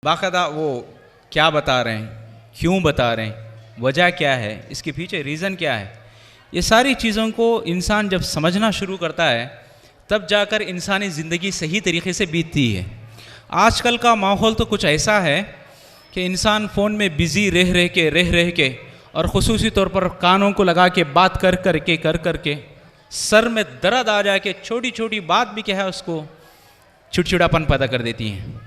बाकायदा वो क्या बता रहे हैं, क्यों बता रहे हैं, वजह क्या है, इसके पीछे रीज़न क्या है, ये सारी चीज़ों को इंसान जब समझना शुरू करता है तब जाकर इंसानी ज़िंदगी सही तरीके से बीतती है। आजकल का माहौल तो कुछ ऐसा है कि इंसान फ़ोन में बिज़ी रह के और ख़ुसूसी तौर पर कानों को लगा के बात कर के सर में दर्द आ जाके छोटी छोटी बात भी क्या है उसको चिड़चिड़ापन पैदा कर देती हैं।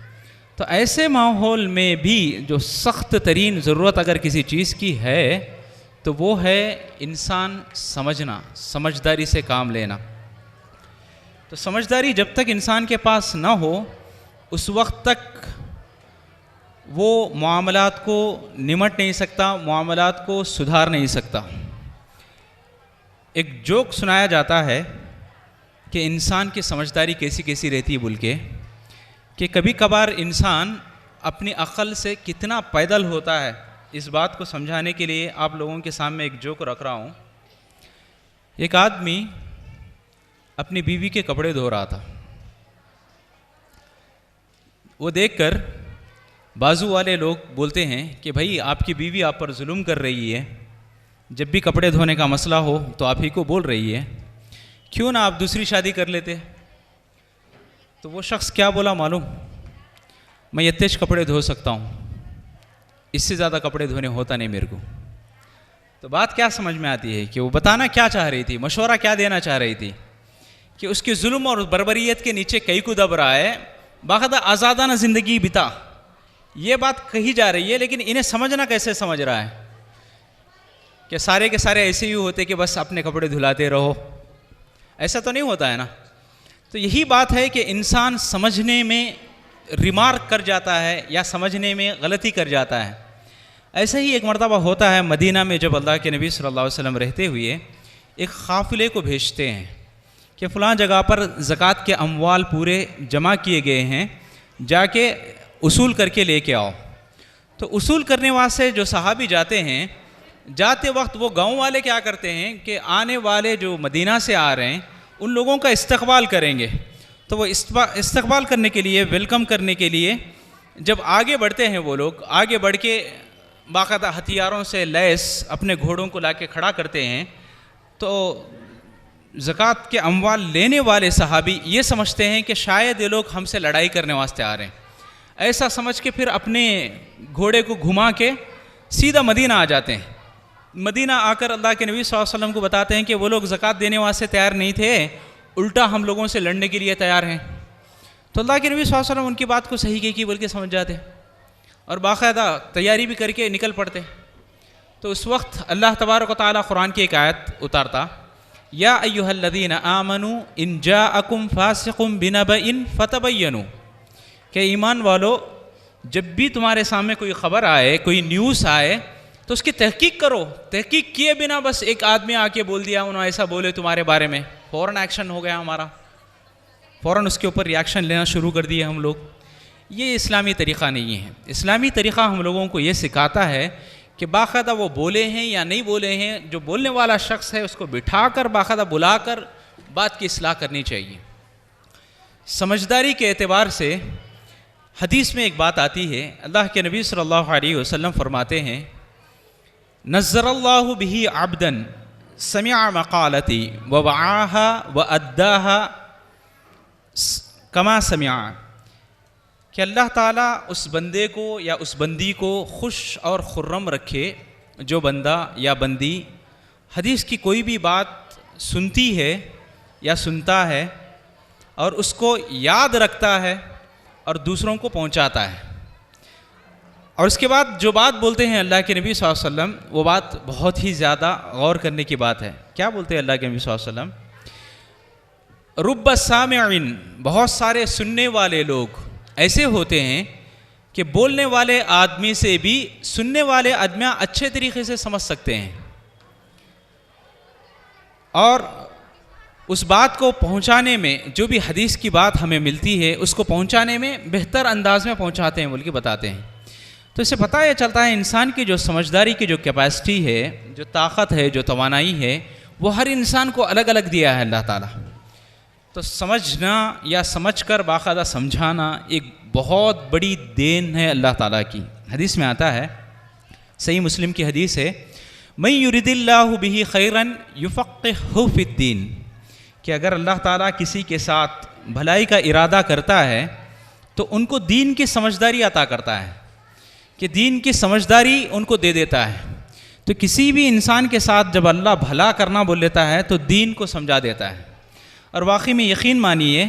तो ऐसे माहौल में भी जो सख्त तरीन ज़रूरत अगर किसी चीज़ की है तो वो है इंसान समझना, समझदारी से काम लेना। तो समझदारी जब तक इंसान के पास ना हो उस वक्त तक वो मामलात को निमट नहीं सकता, मामलात को सुधार नहीं सकता। एक जोक सुनाया जाता है कि इंसान की समझदारी कैसी कैसी रहती है बोल के, कि कभी कभार इंसान अपनी अक्ल से कितना पैदल होता है। इस बात को समझाने के लिए आप लोगों के सामने एक जोक रख रहा हूँ। एक आदमी अपनी बीवी के कपड़े धो रहा था। वो देखकर बाजू वाले लोग बोलते हैं कि भाई आपकी बीवी आप पर जुल्म कर रही है, जब भी कपड़े धोने का मसला हो तो आप ही को बोल रही है, क्यों ना आप दूसरी शादी कर लेते। तो वो शख्स क्या बोला मालूम, मैं यथेच कपड़े धो सकता हूँ, इससे ज़्यादा कपड़े धोने होता नहीं मेरे को। तो बात क्या समझ में आती है कि वो बताना क्या चाह रही थी, मशवरा क्या देना चाह रही थी कि उसके जुल्म और बर्बरियत के नीचे कई को दब रहा है, बाकायदा आज़ादाना ज़िंदगी बिता, ये बात कही जा रही है। लेकिन इन्हें समझना कैसे समझ रहा है कि सारे के सारे ऐसे ही होते कि बस अपने कपड़े धुलाते रहो, ऐसा तो नहीं होता है ना। तो यही बात है कि इंसान समझने में रिमार्क कर जाता है या समझने में गलती कर जाता है। ऐसा ही एक मरतबा होता है मदीना में, जब अल्लाह के नबी सल्लल्लाहु अलैहि वसल्लम रहते हुए एक काफ़िले को भेजते हैं कि फ़लाँ जगह पर ज़कात के अमवाल पूरे जमा किए गए हैं, जाके उसूल करके लेके आओ। तो उसूल करने वास्ते जो सहाबी जाते हैं, जाते वक्त वो गांव वाले क्या करते हैं कि आने वाले जो मदीना से आ रहे हैं उन लोगों का इस्तकबाल करेंगे। तो वो इस्तकबाल करने के लिए, वेलकम करने के लिए जब आगे बढ़ते हैं, वो लोग आगे बढ़ के बाकायदा हथियारों से लैस अपने घोड़ों को लाके खड़ा करते हैं। तो ज़कात के अमवाल लेने वाले सहाबी ये समझते हैं कि शायद ये लोग हमसे लड़ाई करने वास्ते आ रहे हैं, ऐसा समझ के फिर अपने घोड़े को घुमा के सीधा मदीना आ जाते हैं। मदीना आकर अल्लाह के नबी सल्लल्लाहु अलैहि वसल्लम को बताते हैं कि वो लोग ज़कात देने वास्ते तैयार नहीं थे, उल्टा हम लोगों से लड़ने के लिए तैयार हैं। तो अल्लाह के नबी सल्लल्लाहु अलैहि वसल्लम उनकी बात को सही की बोल के समझ जाते और बाकायदा तैयारी भी करके निकल पड़ते। तो उस वक्त अल्लाह तबारक व तआला कुरान की एक आयत उतारता, या अय्युहल्लज़ीना आमनू इन जाअकुम फासिकुम बिनबइन फतबय्यनु, कि ईमान वालो जब भी तुम्हारे सामने कोई ख़बर आए, कोई न्यूज़ आए तो उसकी तहकीक करो। तहकीक किए बिना बस एक आदमी आके बोल दिया, उन्होंने ऐसा बोले तुम्हारे बारे में, फ़ौरन एक्शन हो गया हमारा, फ़ौरन उसके ऊपर रिएक्शन लेना शुरू कर दिए हम लोग। ये इस्लामी तरीक़ा नहीं है। इस्लामी तरीक़ा हम लोगों को ये सिखाता है कि बाकायदा वो बोले हैं या नहीं बोले हैं, जो बोलने वाला शख्स है उसको बिठाकर बाकायदा बुलाकर बात की इस्लाह करनी चाहिए। समझदारी के एतबार से हदीस में एक बात आती है, अल्लाह के नबी सल्लल्लाहु अलैहि वसल्लम फरमाते हैं, नज़्ज़रल्लाहु बिही अब्दन समिअ मक़ालती व वआहा व अद्दाहा कमा समिअ, कि अल्लाह ताला उस बंदे को या उस बंदी को खुश और खुर्रम रखे जो बंदा या बंदी हदीस की कोई भी बात सुनती है या सुनता है और उसको याद रखता है और दूसरों को पहुंचाता है। और उसके बाद जो बात बोलते हैं अल्लाह के नबी सल्लल्लाहु अलैहि वसल्लम, वो बात बहुत ही ज़्यादा गौर करने की बात है। क्या बोलते हैं अल्लाह के नबी सल्लल्लाहु अलैहि वसल्लम, रुब्ब सामिईन, बहुत सारे सुनने वाले लोग ऐसे होते हैं कि बोलने वाले आदमी से भी सुनने वाले आदमी अच्छे तरीके से समझ सकते हैं और उस बात को पहुंचाने में, जो भी हदीस की बात हमें मिलती है उसको पहुंचाने में बेहतर अंदाज में पहुंचाते हैं बोल के बताते हैं। तो इससे पता यह चलता है इंसान की जो समझदारी की जो कैपेसिटी है, जो ताकत है, जो तवानाई है, वो हर इंसान को अलग अलग दिया है अल्लाह ताला। तो समझना या समझकर बाकायदा समझाना एक बहुत बड़ी देन है अल्लाह ताला की। हदीस में आता है, सही मुस्लिम की हदीस है, मैं युरिदिल्लाहु बिही खैरन युफ़क़्क़िहु फ़िद्दीन, कि अगर अल्लाह ताला किसी के साथ भलाई का इरादा करता है तो उनको दीन की समझदारी अता करता है, कि दीन की समझदारी उनको दे देता है। तो किसी भी इंसान के साथ जब अल्लाह भला करना बोल लेता है तो दीन को समझा देता है। और वाकई में यकीन मानिए,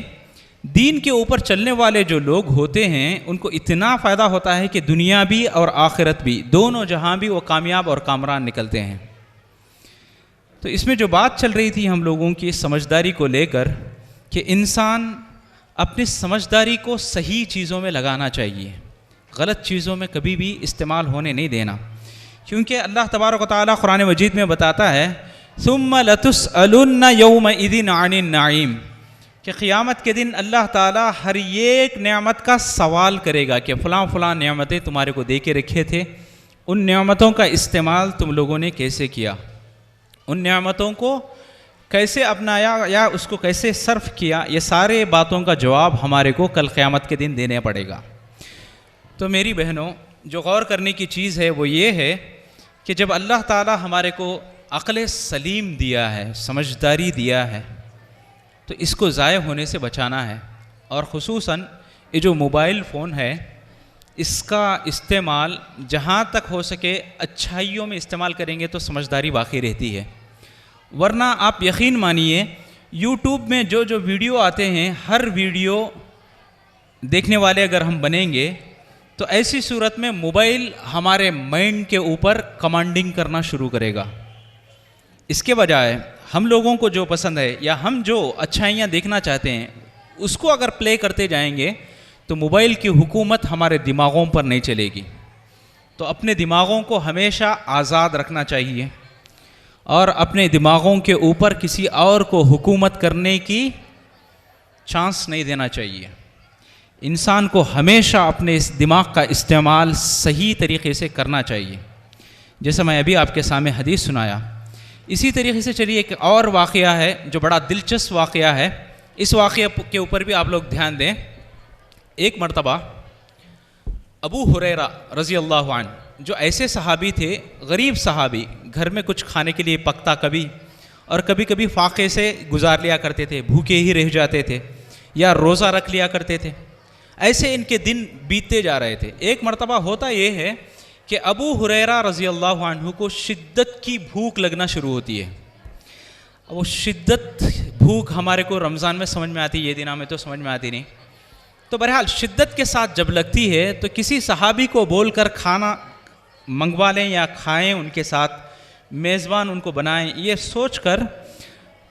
दीन के ऊपर चलने वाले जो लोग होते हैं उनको इतना फ़ायदा होता है कि दुनिया भी और आखिरत भी, दोनों जहां भी वो कामयाब और कामरान निकलते हैं। तो इसमें जो बात चल रही थी हम लोगों की समझदारी को लेकर, कि इंसान अपनी समझदारी को सही चीज़ों में लगाना चाहिए, गलत चीज़ों में कभी भी इस्तेमाल होने नहीं देना। क्योंकि अल्लाह तबारक व तआला कुरान मजीद में बताता है, सुम्मा लतुसअलुन्ना यौमइज़िन अनिन नईम, कि क़ियामत के दिन अल्लाह ताला हर एक नेमत का सवाल करेगा कि फ़लाँ फ़लाँ नेमतें तुम्हारे को दे के रखे थे, उन नेमतों का इस्तेमाल तुम लोगों ने कैसे किया, उन नेमतों को कैसे अपनाया या उसको कैसे सर्फ किया, ये सारे बातों का जवाब हमारे को कल क़यामत के दिन देना पड़ेगा। तो मेरी बहनों, जो गौर करने की चीज़ है वो ये है कि जब अल्लाह ताला हमारे को अक़ल सलीम दिया है, समझदारी दिया है, तो इसको ज़ाय होने से बचाना है। और ख़ुसूसन ये जो मोबाइल फ़ोन है, इसका इस्तेमाल जहाँ तक हो सके अच्छाइयों में इस्तेमाल करेंगे तो समझदारी बाकी रहती है। वरना आप यकीन मानिए, यूट्यूब में जो जो वीडियो आते हैं, हर वीडियो देखने वाले अगर हम बनेंगे तो ऐसी सूरत में मोबाइल हमारे माइंड के ऊपर कमांडिंग करना शुरू करेगा। इसके बजाय हम लोगों को जो पसंद है या हम जो अच्छाइयाँ देखना चाहते हैं उसको अगर प्ले करते जाएंगे तो मोबाइल की हुकूमत हमारे दिमागों पर नहीं चलेगी। तो अपने दिमागों को हमेशा आज़ाद रखना चाहिए और अपने दिमागों के ऊपर किसी और को हुकूमत करने की चांस नहीं देना चाहिए। इंसान को हमेशा अपने इस दिमाग का इस्तेमाल सही तरीक़े से करना चाहिए। जैसा मैं अभी आपके सामने हदीस सुनाया, इसी तरीके से चलिए एक और वाक़या है जो बड़ा दिलचस्प वाक़या है। इस वाक़े के ऊपर भी आप लोग ध्यान दें। एक मरतबा अबू हुरैरा रज़ी अल्लाहु अन्हु, जो ऐसे सहाबी थे, गरीब सहाबी, घर में कुछ खाने के लिए पकता कभी और कभी कभी फाके से गुजार लिया करते थे, भूखे ही रह जाते थे या रोज़ा रख लिया करते थे। ऐसे इनके दिन बीतते जा रहे थे। एक मरतबा होता ये है कि अबू हुरैरा रज़ी अल्लाहु अन्हु को शिद्दत की भूख लगना शुरू होती है। वो शिद्दत भूख हमारे को रमज़ान में समझ में आती है, ये दिनों में तो समझ में आती नहीं। तो बहरहाल शिद्दत के साथ जब लगती है तो किसी सहाबी को बोलकर खाना मंगवा लें या खाएं, उनके साथ मेज़बान उनको बनाएं, ये सोचकर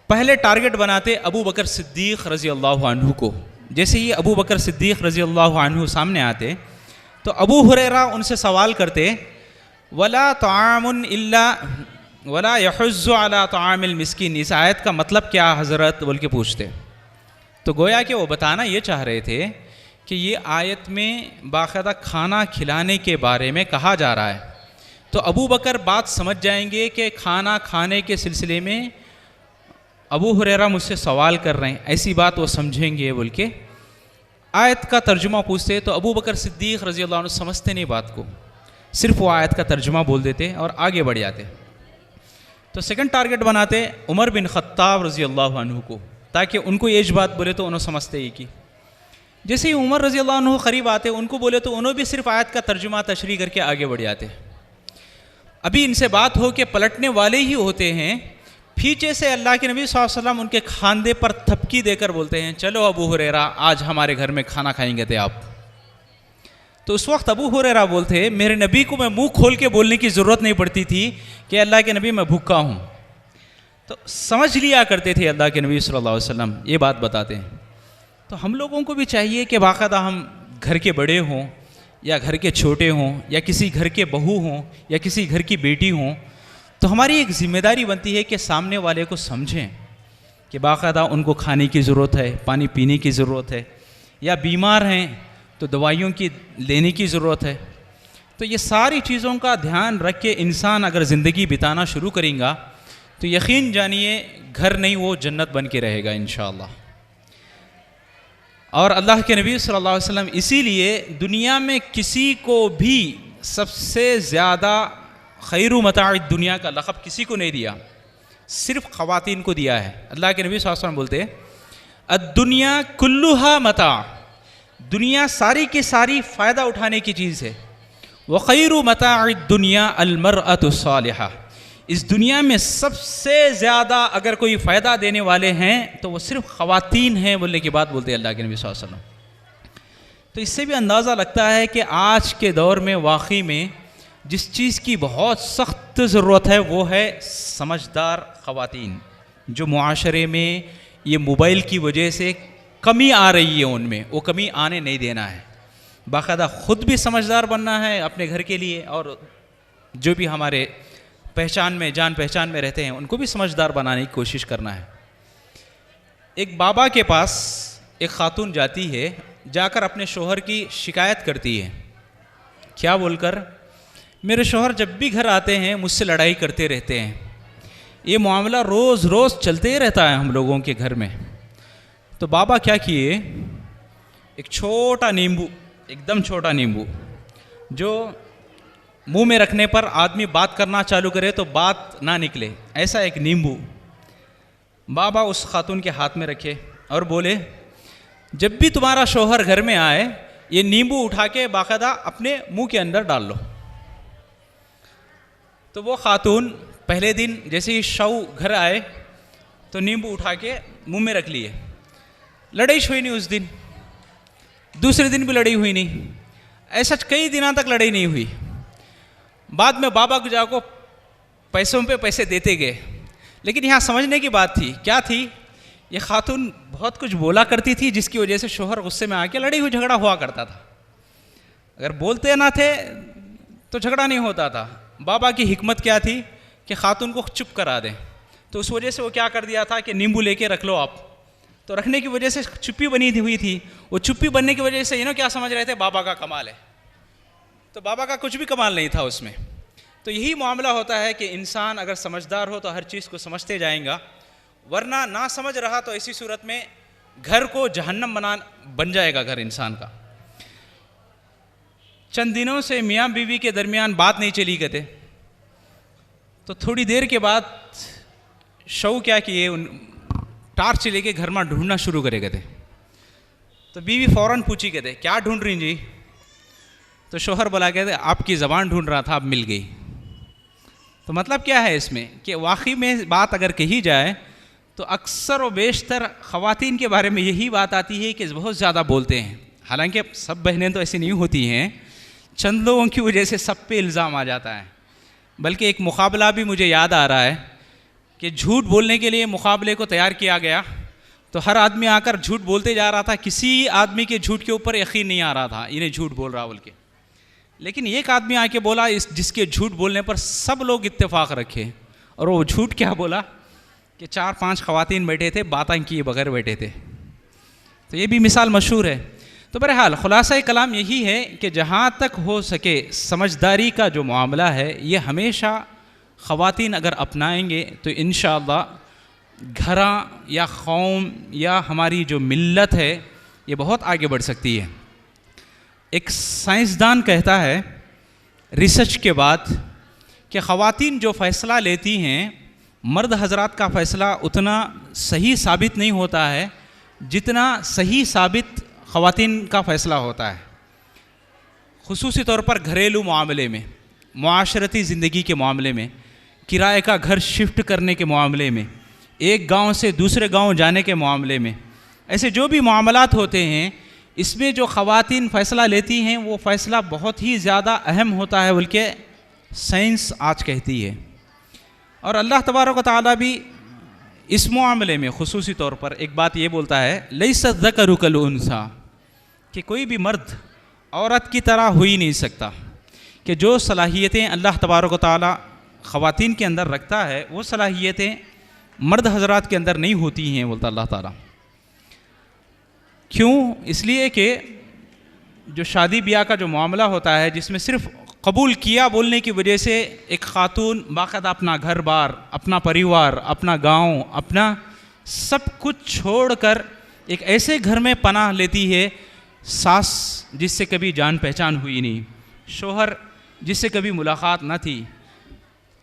पहले टारगेट बनाते अबू बकर सिद्दीक़ रज़ी अल्लाहु अन्हु को। जैसे ही अबू बकर सिद्दीक़ रज़ी अल्लाहु अन्हु सामने आते तो अबू हुरैरा उनसे सवाल करते, वला तामुन इल्ला वला यहुज़्ज़ु अला तामिल मिस्कीन, इस आयत का मतलब क्या हज़रत बोल के पूछते। तो गोया कि वो बताना ये चाह रहे थे कि ये आयत में बाकायदा खाना खिलाने के बारे में कहा जा रहा है। तो अबू बकर बात समझ जाएंगे कि खाना खाने के सिलसिले में अबू हुरैरा मुझसे सवाल कर रहे हैं, ऐसी बात वो समझेंगे बोल के आयत का तर्जुमा पूछते। तो अबू बकर सिद्दीक़ रज़ी अल्लाह अन्हु समझते नहीं बात को, सिर्फ वो आयत का तर्जुमा बोल देते और आगे बढ़ जाते। तो सेकंड टारगेट बनाते उमर बिन ख़त्ताब रज़ी अल्लाह अन्हु को, ताकि उनको ये बात बोले तो उन्होंने समझते ही कि। जैसे ही उमर रज़ी अल्लाह अन्हु करीब आते, उनको बोले तो उन्होंने भी सिर्फ आयत का तर्जुमा तशरीह करके आगे बढ़ जाते। अभी इनसे बात हो के पलटने वाले ही होते हैं, पीछे से अल्लाह के नबी सल्लल्लाहु अलैहि वसल्लम उनके खांदे पर थपकी देकर बोलते हैं, चलो अबू हुरैरा आज हमारे घर में खाना खाएंगे थे आप। तो उस वक्त अबू हुरैरा बोलते, मेरे नबी को मैं मुंह खोल के बोलने की ज़रूरत नहीं पड़ती थी कि अल्लाह के नबी मैं भूखा हूँ। तो समझ लिया करते थे अल्लाह के नबी सल्लल्लाहु अलैहि वसल्लम, ये बात बताते हैं। तो हम लोगों को भी चाहिए कि बाकायदा हम घर के बड़े हों या घर के छोटे हों या किसी घर के बहू हों या किसी घर की बेटी हों, तो हमारी एक ज़िम्मेदारी बनती है कि सामने वाले को समझें कि बाकायदा उनको खाने की ज़रूरत है, पानी पीने की ज़रूरत है, या बीमार हैं तो दवाइयों की लेने की ज़रूरत है। तो ये सारी चीज़ों का ध्यान रख के इंसान अगर ज़िंदगी बिताना शुरू करेगा तो यकीन जानिए घर नहीं वो जन्नत बन के रहेगा इंशाअल्लाह। और अल्लाह के नबी सल्लल्लाहु अलैहि वसल्लम इसीलिए दुनिया में किसी को भी सबसे ज़्यादा खैरु मताअ दुनिया का लक़ब किसी को नहीं दिया, सिर्फ ख़वातीन को दिया है। अल्लाह के नबी सल्लल्लाहु अलैहि वसल्लम बोलते हैं अद्दुनिया कुल्लुहा मता, दुनिया सारी की सारी फ़ायदा उठाने की चीज़ है। व खैरु मताअ दुनिया अलमरअतु सालिहा, इस दुनिया में सबसे ज़्यादा अगर कोई फ़ायदा देने वाले हैं तो वो सिर्फ ख़वातीन हैं बोलने की बात बोलते हैं अल्लाह के नबी सल्लल्लाहु अलैहि वसल्लम। तो इससे भी अंदाज़ा लगता है कि आज के दौर में वाकई में जिस चीज़ की बहुत सख्त ज़रूरत है वो है समझदार ख़वातीन, जो मुआशरे में ये मोबाइल की वजह से कमी आ रही है उनमें, वो कमी आने नहीं देना है। बाकायदा ख़ुद भी समझदार बनना है अपने घर के लिए, और जो भी हमारे पहचान में जान पहचान में रहते हैं उनको भी समझदार बनाने की कोशिश करना है। एक बाबा के पास एक खातून जाती है, जाकर अपने शोहर की शिकायत करती है। क्या बोलकर? मेरे शोहर जब भी घर आते हैं मुझसे लड़ाई करते रहते हैं, ये मामला रोज़ रोज़ चलते ही रहता है हम लोगों के घर में। तो बाबा क्या किए, एक छोटा नींबू, एकदम छोटा नींबू, जो मुंह में रखने पर आदमी बात करना चालू करे तो बात ना निकले, ऐसा एक नींबू बाबा उस खातून के हाथ में रखे और बोले जब भी तुम्हारा शौहर घर में आए ये नींबू उठा के बाकायदा अपने मुंह के अंदर डाल लो। तो वो खातून पहले दिन जैसे ही शौ घर आए तो नींबू उठा के मुंह में रख लिए, लड़ाई हुई नहीं उस दिन, दूसरे दिन भी लड़ाई हुई नहीं, ऐसा कई दिनों तक लड़ाई नहीं हुई। बाद में बाबा को जाको पैसों पे पैसे देते गए, लेकिन यहाँ समझने की बात थी, क्या थी, ये खातून बहुत कुछ बोला करती थी जिसकी वजह से शोहर गुस्से में आके लड़ी हुई झगड़ा हुआ करता था। अगर बोलते ना थे तो झगड़ा नहीं होता था। बाबा की हिकमत क्या थी कि खातून को चुप करा दें, तो उस वजह से वो क्या कर दिया था कि नींबू लेके रख लो आप, तो रखने की वजह से चुप्पी बनी हुई थी। वो चुप्पी बनने की वजह से क्या समझ रहे थे, बाबा का कमाल है, तो बाबा का कुछ भी कमाल नहीं था उसमें। तो यही मामला होता है कि इंसान अगर समझदार हो तो हर चीज़ को समझते जाएगा, वरना ना समझ रहा तो ऐसी सूरत में घर को जहन्नम बन जाएगा घर इंसान का। चंद दिनों से मियाँ बीवी के दरमियान बात नहीं चली गए थे, तो थोड़ी देर के बाद शौ क्या किए, टार्च लेके घर में ढूंढना शुरू करे गए थे। तो बीवी फ़ौरन पूछी गए थे क्या ढूंढ रही जी? तो शोहर बोला कहते आपकी ज़बान ढूंढ रहा था, अब मिल गई। तो मतलब क्या है इसमें कि वाकई में बात अगर कही जाए तो अक्सर व बेशतर ख़वातीन के बारे में यही बात आती है कि बहुत ज़्यादा बोलते हैं। हालांकि सब बहनें तो ऐसी नहीं होती हैं, चंद लोगों की वजह से सब पे इल्ज़ाम आ जाता है। बल्कि एक मुकाबला भी मुझे याद आ रहा है कि झूठ बोलने के लिए मुकाबले को तैयार किया गया, तो हर आदमी आकर झूठ बोलते जा रहा था, किसी आदमी के झूठ के ऊपर यकीन नहीं आ रहा था इन्हें झूठ बोल रहा बोल के। लेकिन एक आदमी आके बोला जिसके झूठ बोलने पर सब लोग इत्तेफाक रखे, और वो झूठ क्या बोला कि 4-5 ख़वातीन बैठे थे, बातें किए बगैर बैठे थे। तो ये भी मिसाल मशहूर है। तो बहरहाल खुलासा कलाम यही है कि जहाँ तक हो सके समझदारी का जो मामला है ये हमेशा ख़वातीन अगर अपनाएंगे तो इंशाअल्लाह घरा या कौम या हमारी जो मिल्लत है ये बहुत आगे बढ़ सकती है। एक साइंसदान कहता है रिसर्च के बाद कि ख़वातीन जो फ़ैसला लेती हैं, मर्द हजरात का फ़ैसला उतना सही साबित नहीं होता है जितना सही साबित ख़वातीन का फ़ैसला होता है। ख़ुसूसी तौर पर घरेलू मामले में, मुआशरती ज़िंदगी के मामले में, किराए का घर शिफ्ट करने के मामले में, एक गांव से दूसरे गांव जाने के मामले में, ऐसे जो भी मामलात होते हैं इसमें जो ख़वातीन फ़ैसला लेती हैं वो फ़ैसला बहुत ही ज़्यादा अहम होता है बल्कि साइंस आज कहती है। और अल्लाह तबारक व तआला भी इस मामले में ख़ुसूसी तौर पर एक बात ये बोलता है लैसा ज़करु कल उन्सा, कि कोई भी मर्द औरत की तरह हो ही नहीं सकता, कि जो सलाहियतें अल्लाह तबारक व तआला ख़वातीन के अंदर रखता है वो सलाहियतें मर्द हजरात के अंदर नहीं होती हैं, बोलता अल्लाह ताला। क्यों? इसलिए कि जो शादी ब्याह का जो मामला होता है जिसमें सिर्फ कबूल किया बोलने की वजह से एक ख़ातून बाकायदा अपना घर बार, अपना परिवार, अपना गांव, अपना सब कुछ छोड़कर एक ऐसे घर में पनाह लेती है सास जिससे कभी जान पहचान हुई नहीं, शोहर जिससे कभी मुलाकात न थी,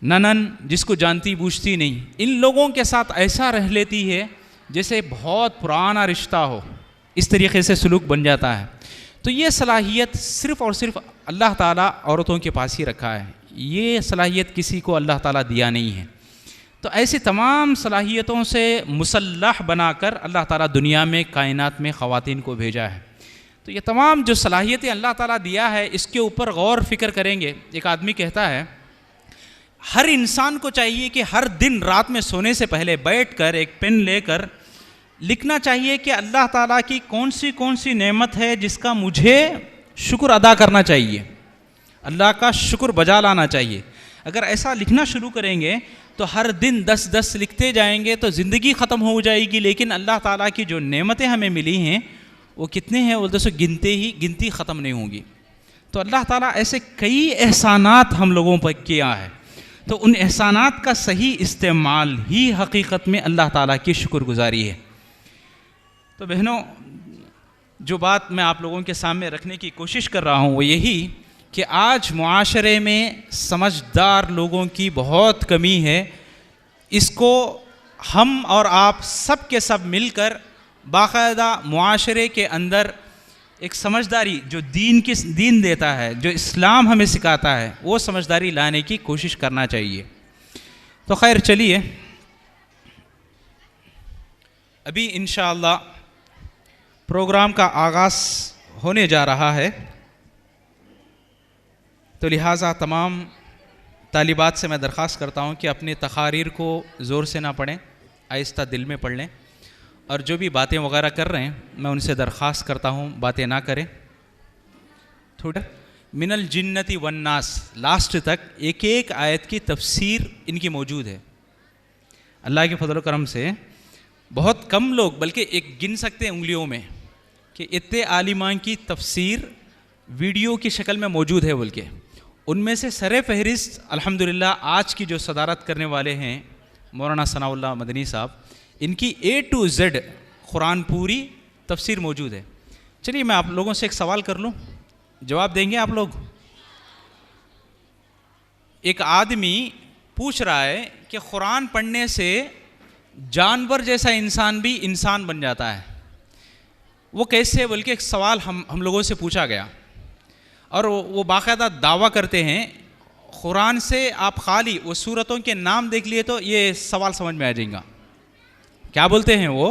ननन जिसको जानती बूझती नहीं, इन लोगों के साथ ऐसा रह लेती है जैसे बहुत पुराना रिश्ता हो, इस तरीके से सलूक बन जाता है। तो ये सलाहियत सिर्फ़ और सिर्फ अल्लाह ताला औरतों के पास ही रखा है, ये सलाहियत किसी को अल्लाह ताला दिया नहीं है। तो ऐसी तमाम सलाहियतों से मुसल्लह बनाकर अल्लाह ताला दुनिया में कायनात में ख़वातीन को भेजा है। तो ये तमाम जो सलाहियतें अल्लाह ताला दिया है, इसके ऊपर गौर फिक्र करेंगे। एक आदमी कहता है हर इंसान को चाहिए कि हर दिन रात में सोने से पहले बैठकर एक पेन लेकर लिखना चाहिए कि अल्लाह ताला की कौन सी नेमत है जिसका मुझे शुक्र अदा करना चाहिए, अल्लाह का शुक्र बजा लाना चाहिए। अगर ऐसा लिखना शुरू करेंगे तो हर दिन 10-10 लिखते जाएंगे तो ज़िंदगी ख़त्म हो जाएगी, लेकिन अल्लाह ताला की जो नेमतें हमें मिली हैं वो कितने हैं, वो दोस्तों गिनती ख़त्म नहीं होंगी। तो अल्लाह ताला ऐसे कई एहसानात हम लोगों पर किया है, तो उन एहसानात का सही इस्तेमाल ही हकीकत में अल्लाह ताला की शुक्रगुजारी है। तो बहनों, जो बात मैं आप लोगों के सामने रखने की कोशिश कर रहा हूँ वो यही कि आज मुआशरे में समझदार लोगों की बहुत कमी है। इसको हम और आप सब के सब मिलकर बाकायदा मुआशरे के अंदर एक समझदारी जो दीन देता है, जो इस्लाम हमें सिखाता है, वो समझदारी लाने की कोशिश करना चाहिए। तो खैर चलिए, अभी इंशाअल्लाह प्रोग्राम का आगाज़ होने जा रहा है, तो लिहाजा तमाम तालिबात से मैं दरख्वास्त करता हूँ कि अपने तकारीर को ज़ोर से ना पढ़ें, आहिस्ता दिल में पढ़ लें, और जो भी बातें वगैरह कर रहे हैं मैं उनसे दरख्वास्त करता हूँ बातें ना करें। थोड़ा मिनल जिन्नति वन्नास लास्ट तक एक एक आयत की तफसीर इनकी मौजूद है। अल्लाह के फजल करम से बहुत कम लोग, बल्कि एक गिन सकते हैं उंगलियों में, कि इतने आलिमान की तफसीर वीडियो की शक्ल में मौजूद है। बल्कि उनमें से सरे फहरिस्त अल्हम्दुलिल्लाह आज की जो सदारत करने वाले हैं मौलाना सनाउल्लाह मदनी साहब, इनकी A to Z कुरान पूरी तफसीर मौजूद है। चलिए मैं आप लोगों से एक सवाल कर लूँ, जवाब देंगे आप लोग? एक आदमी पूछ रहा है कि कुरान पढ़ने से जानवर जैसा इंसान भी इंसान बन जाता है, वो कैसे? बल्कि एक सवाल हम लोगों से पूछा गया, और वो बाकायदा दावा करते हैं कुरान से आप खाली वो सूरतों के नाम देख लिए तो ये सवाल समझ में आ जाएगा। क्या बोलते हैं वो?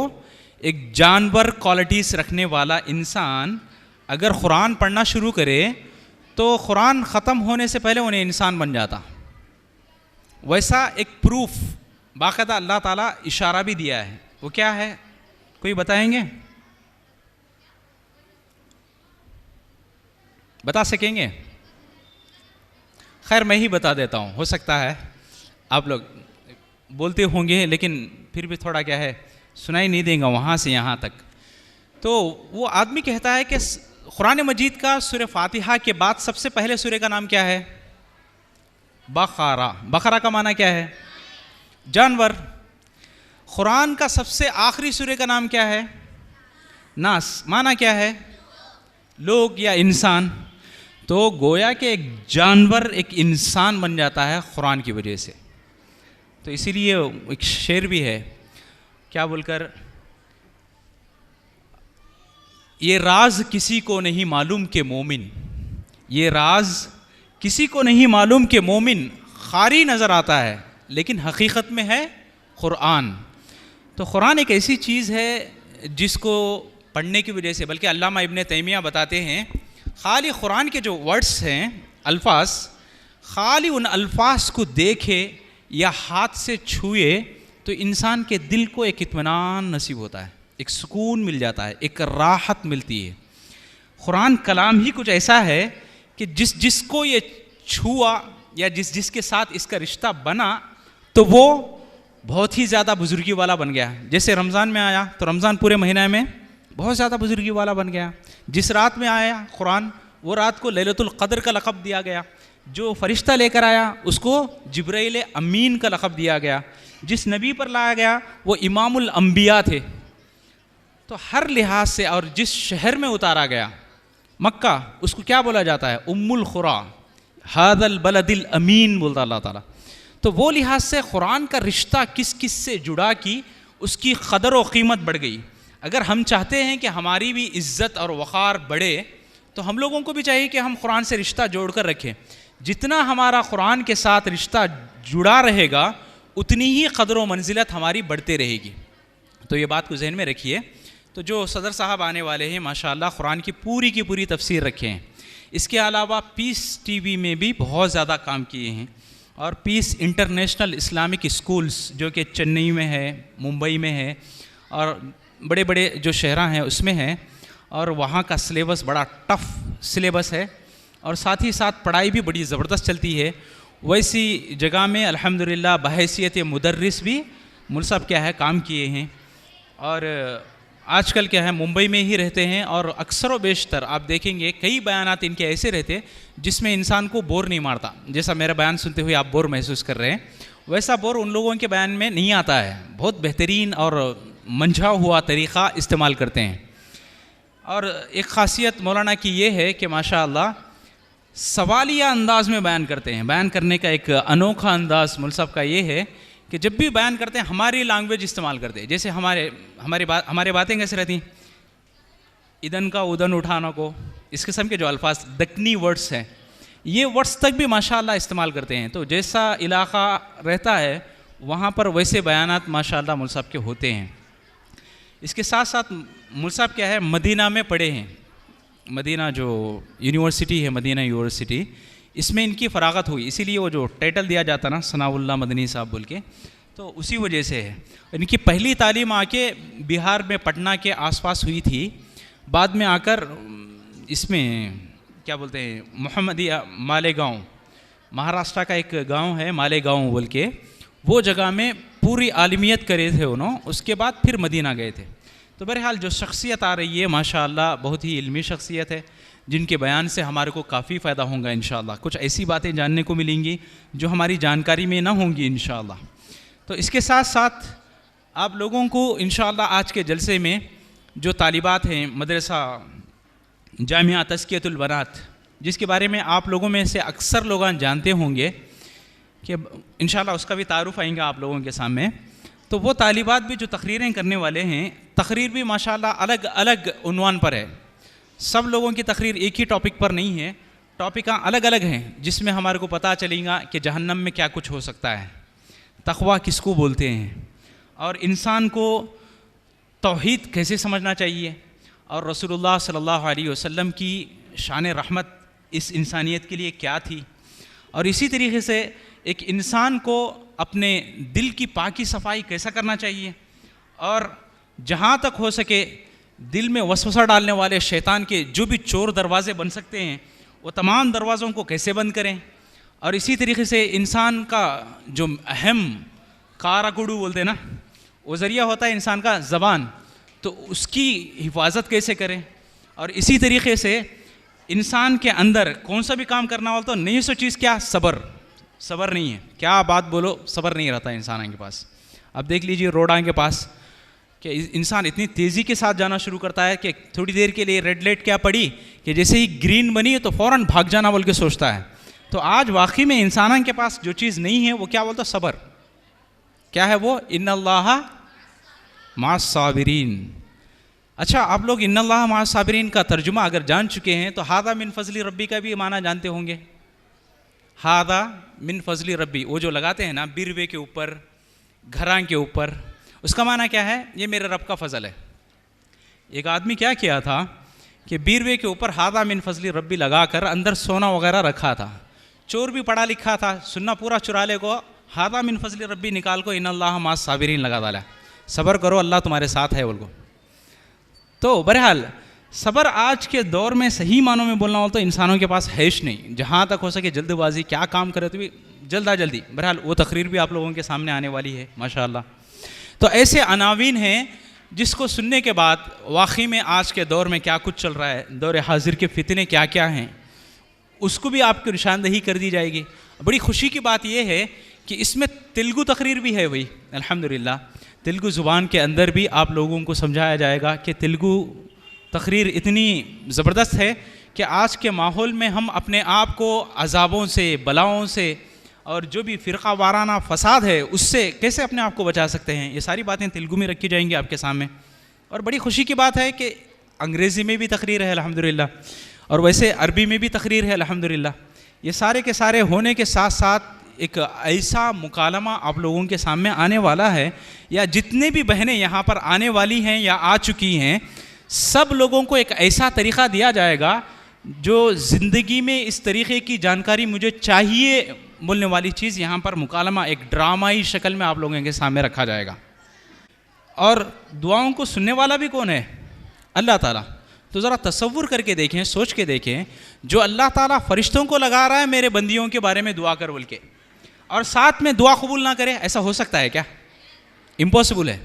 एक जानवर क्वालिटीज़ रखने वाला इंसान अगर कुरान पढ़ना शुरू करे तो कुरान ख़त्म होने से पहले उन्हें इंसान बन जाता। वैसा एक प्रूफ बाकायदा अल्लाह ताला इशारा भी दिया है। वो क्या है, कोई बताएंगे? बता सकेंगे? खैर मैं ही बता देता हूँ, हो सकता है आप लोग बोलते होंगे लेकिन फिर भी थोड़ा क्या है सुनाई नहीं देगा वहाँ से यहाँ तक। तो वो आदमी कहता है कि कुरान मजीद का सूरह फातिहा के बाद सबसे पहले सूरह का नाम क्या है? बकरा। बकरा का माना क्या है? जानवर। कुरान का सबसे आखिरी सूरह का नाम क्या है? नास। माना क्या है? लोग या इंसान। तो गोया के एक जानवर एक इंसान बन जाता है कुरान की वजह से। तो इसीलिए एक शेर भी है, क्या बोलकर, ये राज किसी को नहीं मालूम के मोमिन, ये राज किसी को नहीं मालूम के मोमिन खारी नज़र आता है लेकिन हकीकत में है कुरान। तो कुरान एक ऐसी चीज़ है जिसको पढ़ने की वजह से, बल्कि अल्लामा इब्न तैमिया बताते हैं, खाली कुरान के जो वर्ड्स हैं, अल्फाज, खाली उन अल्फाज को देखे या हाथ से छुए तो इंसान के दिल को एक इत्मीनान नसीब होता है, एक सुकून मिल जाता है, एक राहत मिलती है। कुरान कलाम ही कुछ ऐसा है कि जिसको ये छुआ या जिसके साथ इसका रिश्ता बना तो वो बहुत ही ज़्यादा बुजुर्गी वाला बन गया। जैसे रमज़ान में आया तो रमज़ान पूरे महीने में बहुत ज़्यादा बुजुर्गी वाला बन गया। जिस रात में आया कुरान, वो रात को लैलतुल क़द्र का लक़ब दिया गया। जो फ़रिश्ता लेकर आया उसको जिब्राइल अमीन का लक़ब दिया गया। जिस नबी पर लाया गया वो इमामुल अंबिया थे। तो हर लिहाज से, और जिस शहर में उतारा गया मक्का, उसको क्या बोला जाता है? उम्मुल खुरा, हादल बलदिल अमीन बोलता अल्लाह ताला। तो वो लिहाज से कुरान का रिश्ता किस किस से जुड़ा कि उसकी कदर व कीमत बढ़ गई। अगर हम चाहते हैं कि हमारी भी इज़्ज़त और वक़ार बढ़े, तो हम लोगों को भी चाहिए कि हम कुरान से रिश्ता जोड़ कर रखें। जितना हमारा कुरान के साथ रिश्ता जुड़ा रहेगा, उतनी ही कदर व मंजिलत हमारी बढ़ते रहेगी। तो ये बात को जहन में रखिए। तो जो सदर साहब आने वाले हैं, माशाअल्लाह कुरान की पूरी तफसीर रखे हैं। इसके अलावा पीस टीवी में भी बहुत ज़्यादा काम किए हैं, और पीस इंटरनेशनल इस्लामिक स्कूल्स जो कि चेन्नई में है, मुंबई में है, और बड़े बड़े जो शहरा हैं उसमें है, और वहाँ का सिलेबस बड़ा टफ़ सिलेबस है, और साथ ही साथ पढ़ाई भी बड़ी ज़बरदस्त चलती है। वैसी जगह में अल्हम्दुलिल्लाह बहैसियत मुदर्रिस भी मुल्क साहब क्या है काम किए हैं, और आजकल क्या है मुंबई में ही रहते हैं, और अक्सर व बेशतर आप देखेंगे कई बयानात इनके ऐसे रहते जिसमें इंसान को बोर नहीं मारता। जैसा मेरा बयान सुनते हुए आप बोर महसूस कर रहे हैं, वैसा बोर उन लोगों के बयान में नहीं आता है। बहुत बेहतरीन और मंझा हुआ तरीक़ा इस्तेमाल करते हैं। और एक ख़ासियत मौलाना की ये है कि माशाअल्लाह सवालिया अंदाज़ में बयान करते हैं। बयान करने का एक अनोखा अंदाज़ मुल्क साहब का ये है कि जब भी बयान करते हैं हमारी लैंग्वेज इस्तेमाल करते हैं। जैसे हमारे बातें कैसे रहती, इदन का उदन उठाना को, इस किस्म के जो अल्फाज दक्कनी वर्ड्स हैं, ये वर्ड्स तक भी माशाअल्लाह इस्तेमाल करते हैं। तो जैसा इलाक़ा रहता है वहाँ पर वैसे बयानात माशाअल्लाह मुल्क साहब के होते हैं। इसके साथ साथ मुल्क साहब क्या है मदीना में पढ़े हैं। मदीना जो यूनिवर्सिटी है, मदीना यूनिवर्सिटी, इसमें इनकी फ़रागत हुई, इसीलिए वो जो टाइटल दिया जाता ना सनाउल्लाह मदनी साहब बोल के, तो उसी वजह से है। इनकी पहली तालीम आके बिहार में पटना के आसपास हुई थी। बाद में आकर इसमें क्या बोलते हैं मोहम्मदिया मालेगांव, महाराष्ट्र का एक गांव है मालेगांव बोल के, वो जगह में पूरी आलिमियत करे थे उन्होंने। उसके बाद फिर मदीना गए थे। तो बहरहाल जो शख्सियत आ रही है माशाअल्लाह बहुत ही इल्मी शख्सियत है, जिनके बयान से हमारे को काफ़ी फ़ायदा होगा इंशाअल्लाह। कुछ ऐसी बातें जानने को मिलेंगी जो हमारी जानकारी में ना होंगी इंशाअल्लाह। तो इसके साथ साथ आप लोगों को इंशाअल्लाह आज के जलसे में जो तालिबात हैं मदरसा जामिया तज़कियतुल बनात, जिसके बारे में आप लोगों में से अक्सर लोग जानते होंगे कि इंशाअल्लाह उसका भी तारुफ़ आएंगा आप लोगों के सामने। तो वो तालिबात भी जो तकरीरें करने वाले हैं, तकरीर भी माशाअल्लाह अलग अलग उन्वान पर है। सब लोगों की तकरीर एक ही टॉपिक पर नहीं है, टॉपिक अलग अलग हैं, जिसमें हमारे को पता चलेगा कि जहन्नम में क्या कुछ हो सकता है, तक़वा किसको बोलते हैं, और इंसान को तौहीद कैसे समझना चाहिए, और रसूलुल्लाह सल्लल्लाहु अलैहि वसल्लम की शान रहमत इस इंसानियत के लिए क्या थी। और इसी तरीके से एक इंसान को अपने दिल की पाकी सफाई कैसा करना चाहिए, और जहाँ तक हो सके दिल में वसवसा डालने वाले शैतान के जो भी चोर दरवाज़े बन सकते हैं वो तमाम दरवाज़ों को कैसे बंद करें। और इसी तरीके से इंसान का जो अहम काराकुडू बोलते हैं ना, वो ज़रिया होता है इंसान का ज़बान, तो उसकी हिफाजत कैसे करें। और इसी तरीके से इंसान के अंदर कौन सा भी काम करना हो तो नहीं सो चीज़ क्या, सब्र नहीं है। क्या बात बोलो, सब्र नहीं रहता इंसान के पास। अब देख लीजिए रोडां के पास कि इंसान इतनी तेज़ी के साथ जाना शुरू करता है कि थोड़ी देर के लिए रेड लाइट क्या पड़ी कि जैसे ही ग्रीन बनी तो फ़ौरन भाग जाना बोल के सोचता है। तो आज वाकई में इंसान के पास जो चीज़ नहीं है वो क्या बोलता, सब्र। क्या है वो, इन्नल्लाह मास साबिरीन। अच्छा, आप लोग इन्नल्लाह मास साबिरीन का तर्जुमा अगर जान चुके हैं तो हादा मिन फजली रब्बी का भी माना जानते होंगे। हादा मिन फजली रब्बी, वो जो लगाते हैं ना बिरवे के ऊपर, घरां के ऊपर, उसका माना क्या है, ये मेरे रब का फ़ज़ल है। एक आदमी क्या किया था कि बीरवे के ऊपर हादा मिन फजली रब्बी लगाकर अंदर सोना वगैरह रखा था। चोर भी पढ़ा लिखा था, सुन्ना पूरा चुरा ले को हादा मिन फजली रब्बी निकाल को इन्नल्लाह मास साबिरीन लगा डाला, सब्र करो अल्लाह तुम्हारे साथ है बोल को। तो बहरहाल सब्र आज के दौर में सही मानों में बोलना हो तो इंसानों के पास हैश नहीं। जहाँ तक हो सके जल्दबाजी, क्या काम करे तो भी जल्दी। बहरहाल वो तकरीर भी आप लोगों के सामने आने वाली है माशाअल्लाह। तो ऐसे अनावीन हैं जिसको सुनने के बाद वाकई में आज के दौर में क्या कुछ चल रहा है, दौर हाजिर के फितने क्या क्या हैं, उसको भी आपको निशानदही कर दी जाएगी। बड़ी खुशी की बात यह है कि इसमें तेलुगु तकरीर भी है भाई, अल्हम्दुलिल्लाह। तेलुगु ज़ुबान के अंदर भी आप लोगों को समझाया जाएगा कि तेलुगु तकरीर इतनी ज़बरदस्त है कि आज के माहौल में हम अपने आप को अजाबों से, बलाओं से और जो भी फ़िरका वाराना फ़साद है उससे कैसे अपने आप को बचा सकते हैं, ये सारी बातें तेलुगु में रखी जाएंगी आपके सामने। और बड़ी खुशी की बात है कि अंग्रेज़ी में भी तकरीर है अल्हम्दुलिल्लाह, और वैसे अरबी में भी तकरीर है अल्हम्दुलिल्लाह। ये सारे के सारे होने के साथ साथ एक ऐसा मुकालमा आप लोगों के सामने आने वाला है, या जितने भी बहनें यहाँ पर आने वाली हैं या आ चुकी हैं, सब लोगों को एक ऐसा तरीक़ा दिया जाएगा जो ज़िंदगी में इस तरीक़े की जानकारी मुझे चाहिए बोलने वाली चीज़ यहाँ पर मुकालमा एक ड्रामाई शक्ल में आप लोगों के सामने रखा जाएगा। और दुआओं को सुनने वाला भी कौन है? अल्लाह ताला। तो ज़रा तसव्वुर करके देखें, सोच के देखें, जो अल्लाह ताला फ़रिश्तों को लगा रहा है मेरे बंदियों के बारे में दुआ कर बोल के, और साथ में दुआ कबूल ना करे, ऐसा हो सकता है क्या? इम्पॉसिबल है।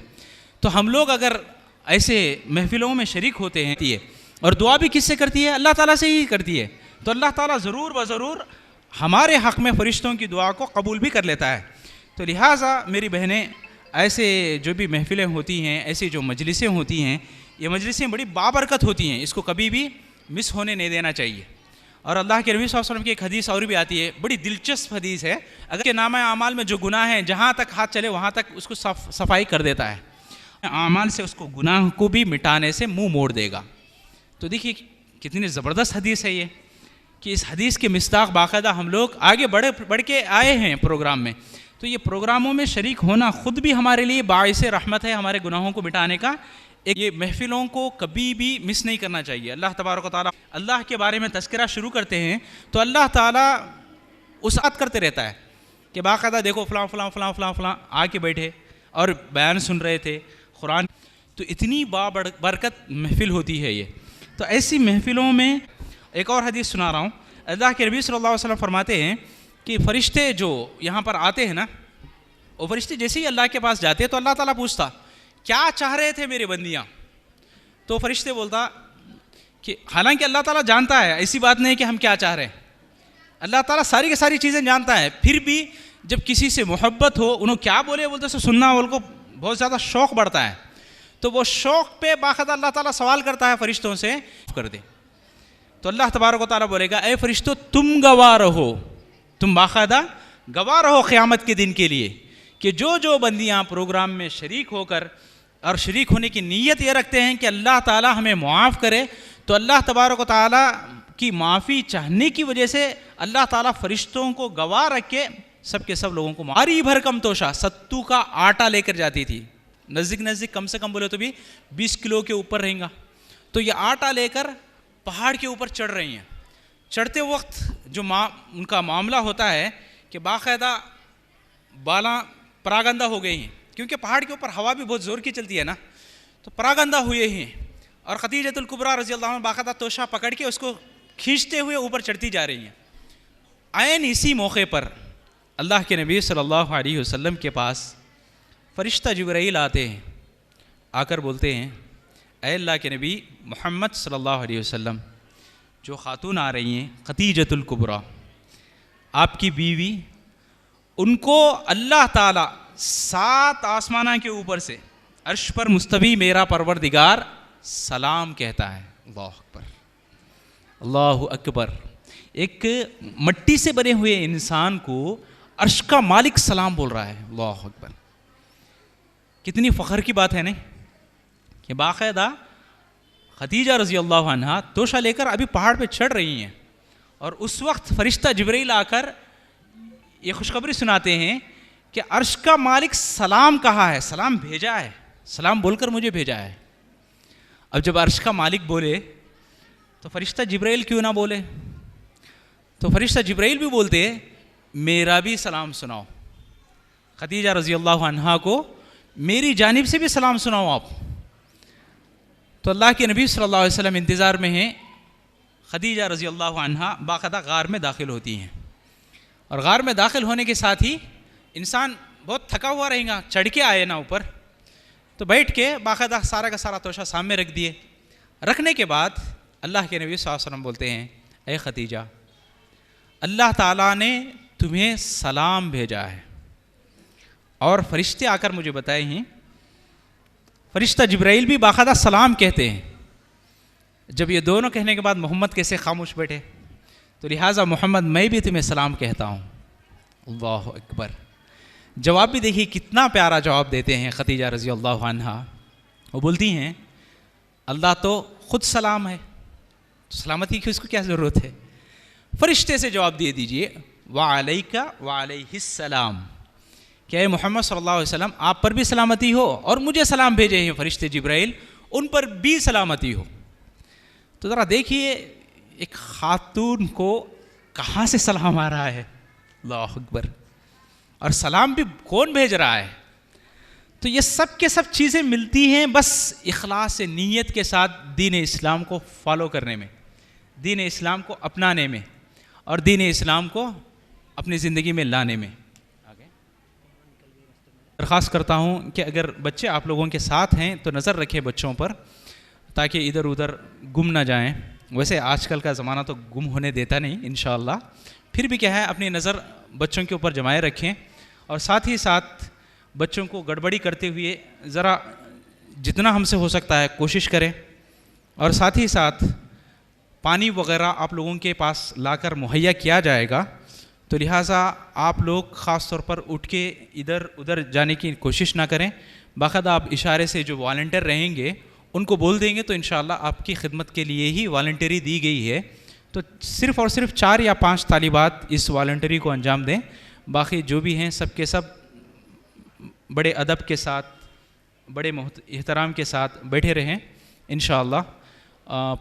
तो हम लोग अगर ऐसे महफिलों में शरीक होते हैं, और दुआ भी किससे करती है? अल्लाह ताला से ही करती है। तो अल्लाह ताला ज़रूर व ज़रूर हमारे हक़ में फ़रिश्तों की दुआ को कबूल भी कर लेता है। तो लिहाजा मेरी बहनें, ऐसे जो भी महफिलें होती हैं, ऐसी जो मजलिसें होती हैं, ये मजलिसें बड़ी बाबरकत होती हैं, इसको कभी भी मिस होने नहीं देना चाहिए। और अल्लाह के नबी सल्लल्लाहु अलैहि वसल्लम की एक हदीस और भी आती है, बड़ी दिलचस्प हदीस है। अगर के नामा आमाल में जो गुनाह है, जहाँ तक हाथ चले वहाँ तक उसको सफाई कर देता है, आमाल से उसको गुनाह को भी मिटाने से मुँह मोड़ देगा। तो देखिए कितनी ज़बरदस्त हदीस है ये, कि इस हदीस के मिस्दाक़ बाकायदा हम लोग आगे बढ़ के आए हैं प्रोग्राम में। तो ये प्रोग्रामों में शरीक होना ख़ुद भी हमारे लिए बाइस रहमत है, हमारे गुनाहों को मिटाने का। एक ये महफ़िलों को कभी भी मिस नहीं करना चाहिए। अल्लाह तबारक व तआला अल्लाह के बारे में तज़किरा शुरू करते हैं तो अल्लाह ताला उसात करते रहता है कि बाकायदा देखो फ़लाँ फ़लाँ फ़लाँ फ़लाँ फ़लाँ आके बैठे और बयान सुन रहे थे कुरान। तो इतनी बाबरकत महफ़िल होती है ये। तो ऐसी महफ़िलों में एक और हदीस सुना रहा हूँ। अल्लाह के नबी सल्लल्लाहु अलैहि वसल्लम फरमाते हैं कि फ़रिश्ते जो यहाँ पर आते हैं ना, वो फ़रिश्ते जैसे ही अल्लाह के पास जाते हैं तो अल्लाह ताला पूछता क्या चाह रहे थे मेरे बंदियाँ? तो फ़रिश्ते बोलता कि हालांकि अल्लाह ताला जानता है, ऐसी बात नहीं कि हम क्या चाह रहे हैं, अल्लाह ताला सारी की सारी चीज़ें जानता है, फिर भी जब किसी से मोहब्बत हो, उन्होंने क्या बोले बोलते से सुनना उनको बहुत ज़्यादा शौक़ बढ़ता है। तो वो शौक़ पे बाकायदा अल्लाह ताला सवाल करता है फ़रिश्तों से, कर दे। तो अल्लाह तबारक व तआला बोलेगा ए फ़रिश्तों तुम गवाह रहो, तुम बाकायदा गवाह रहो क़यामत के दिन के लिए कि जो जो बंदियाँ प्रोग्राम में शरीक होकर और शरीक होने की नीयत ये रखते हैं कि अल्लाह ताला हमें मुआफ़ करे, तो अल्लाह तबारक व तआला की माफ़ी चाहने की वजह से अल्लाह ताला फ़रिश्तों को गवाह रख के सब के सब लोगों को मारी भर कम तोशा सत्तू का आटा लेकर जाती थी, नज़दीक कम से कम बोले तो भी 20 किलो के ऊपर रहेगा। तो ये आटा लेकर पहाड़ के ऊपर चढ़ रही हैं। चढ़ते वक्त जो उनका मामला होता है कि बाकायदा बाला परागंदा हो गई हैं, क्योंकि पहाड़ के ऊपर हवा भी बहुत ज़ोर की चलती है ना, तो परागंदा हुए हैं। और खदीजतुल कुबरा रज़ियल्लाहु अन्हा बाकायदा तोशा पकड़ के उसको खींचते हुए ऊपर चढ़ती जा रही हैं। आयन इसी मौके पर अल्लाह के नबी सल्लल्लाहु अलैहि वसल्लम के पास फ़रिश्ता जिब्राईल आते हैं, आकर बोलते हैं ऐ अल्लाह के नबी मोहम्मद सल्लल्लाहु अलैहि वसल्लम, जो ख़ातून आ रही हैं खदीजतुल कुबरा आपकी बीवी, उनको अल्लाह ताला 7 आसमाना के ऊपर से अर्श पर मुस्तवी मेरा परवरदिगार सलाम कहता है। अल्लाह अकबर, अल्लाहु अकबर। एक मट्टी से बने हुए इंसान को अर्श का मालिक सलाम बोल रहा है। अल्लाह अकबर, कितनी फ़ख्र की बात है नहीं कि बाकायदा खदीजा रज़ी अल्लाह अन्हा तोशा लेकर अभी पहाड़ पे चढ़ रही हैं, और उस वक्त फ़रिश्ता जिब्राईल आकर ये खुशखबरी सुनाते हैं कि अर्श का मालिक सलाम कहा है, सलाम भेजा है, सलाम बोलकर मुझे भेजा है। अब जब अर्श का मालिक बोले तो फ़रिश्ता जिब्राईल क्यों ना बोले? तो फ़रिश्ता जिब्राईल भी बोलते मेरा भी सलाम सुनाओ, खदीजा रज़ी अल्लाह अन्हा को मेरी जानिब से भी सलाम सुनाओ आप। तो अल्लाह के नबी सल्लल्लाहु अलैहि वसल्लम इंतज़ार में हैं। खदीजा रज़ी अल्लाह अन्हा बाकायदा गार में दाखिल होती हैं, और गार में दाखिल होने के साथ ही इंसान बहुत थका हुआ रहेगा, चढ़ के आए ना ऊपर, तो बैठ के बाकायदा सारा का सारा तोशा सामने रख दिए। रखने के बाद अल्लाह के नबी सल्लल्लाहु अलैहि वसल्लम बोलते हैं ए खदीजा, अल्लाह ताला ने तुम्हें सलाम भेजा है, और फ़रिश्ते आकर मुझे बताए हैं फरिश्ता जिब्राइल भी बाकायदा सलाम कहते हैं। जब ये दोनों कहने के बाद मोहम्मद कैसे खामोश बैठे, तो लिहाजा मोहम्मद मैं भी तुम्हें सलाम कहता हूँ। अल्लाह अकबर। जवाब भी देखिए कितना प्यारा जवाब देते हैं खदीजा रज़ी अल्लाह अन्हा। वो बोलती हैं अल्लाह तो ख़ुद सलाम है, तो सलामती की उसको क्या ज़रूरत है। फरिश्ते से जवाब दे दीजिए वालैका वालैहिस्सलाम, क्या मोहम्मद सल्लल्लाहु अलैहि वसल्लम आप पर भी सलामती हो और मुझे सलाम भेजे हैं फरिश्ते जिब्राइल, उन पर भी सलामती हो। तो ज़रा देखिए एक खातून को कहाँ से सलाम आ रहा है, अल्लाह अकबर, और सलाम भी कौन भेज रहा है। तो ये सब के सब चीज़ें मिलती हैं बस इखलास नीयत के साथ दीन इस्लाम को फॉलो करने में, दीन इस्लाम को अपनाने में और दीन इस्लाम को अपनी ज़िंदगी में लाने में। दरख्वास्त करता हूँ कि अगर बच्चे आप लोगों के साथ हैं तो नज़र रखें बच्चों पर, ताकि इधर उधर गुम ना जाएं। वैसे आजकल का ज़माना तो गुम होने देता नहीं इंशाअल्लाह, फिर भी क्या है अपनी नज़र बच्चों के ऊपर जमाए रखें और साथ ही साथ बच्चों को गड़बड़ी करते हुए ज़रा जितना हमसे हो सकता है कोशिश करें। और साथ ही साथ पानी वगैरह आप लोगों के पास लाकर मुहैया किया जाएगा, तो लिहाजा आप लोग ख़ास तौर पर उठ के इधर उधर जाने की कोशिश ना करें। बाकायदा आप इशारे से जो वॉलंटियर रहेंगे उनको बोल देंगे तो इंशाअल्लाह आपकी खिदमत के लिए ही वॉलंटियरी दी गई है। तो सिर्फ़ और सिर्फ 4 या 5 तालिबात इस वॉलंटियरी को अंजाम दें, बाकी जो भी हैं सब के सब बड़े अदब के साथ, बड़े एहतराम के साथ बैठे रहें। इंशाअल्लाह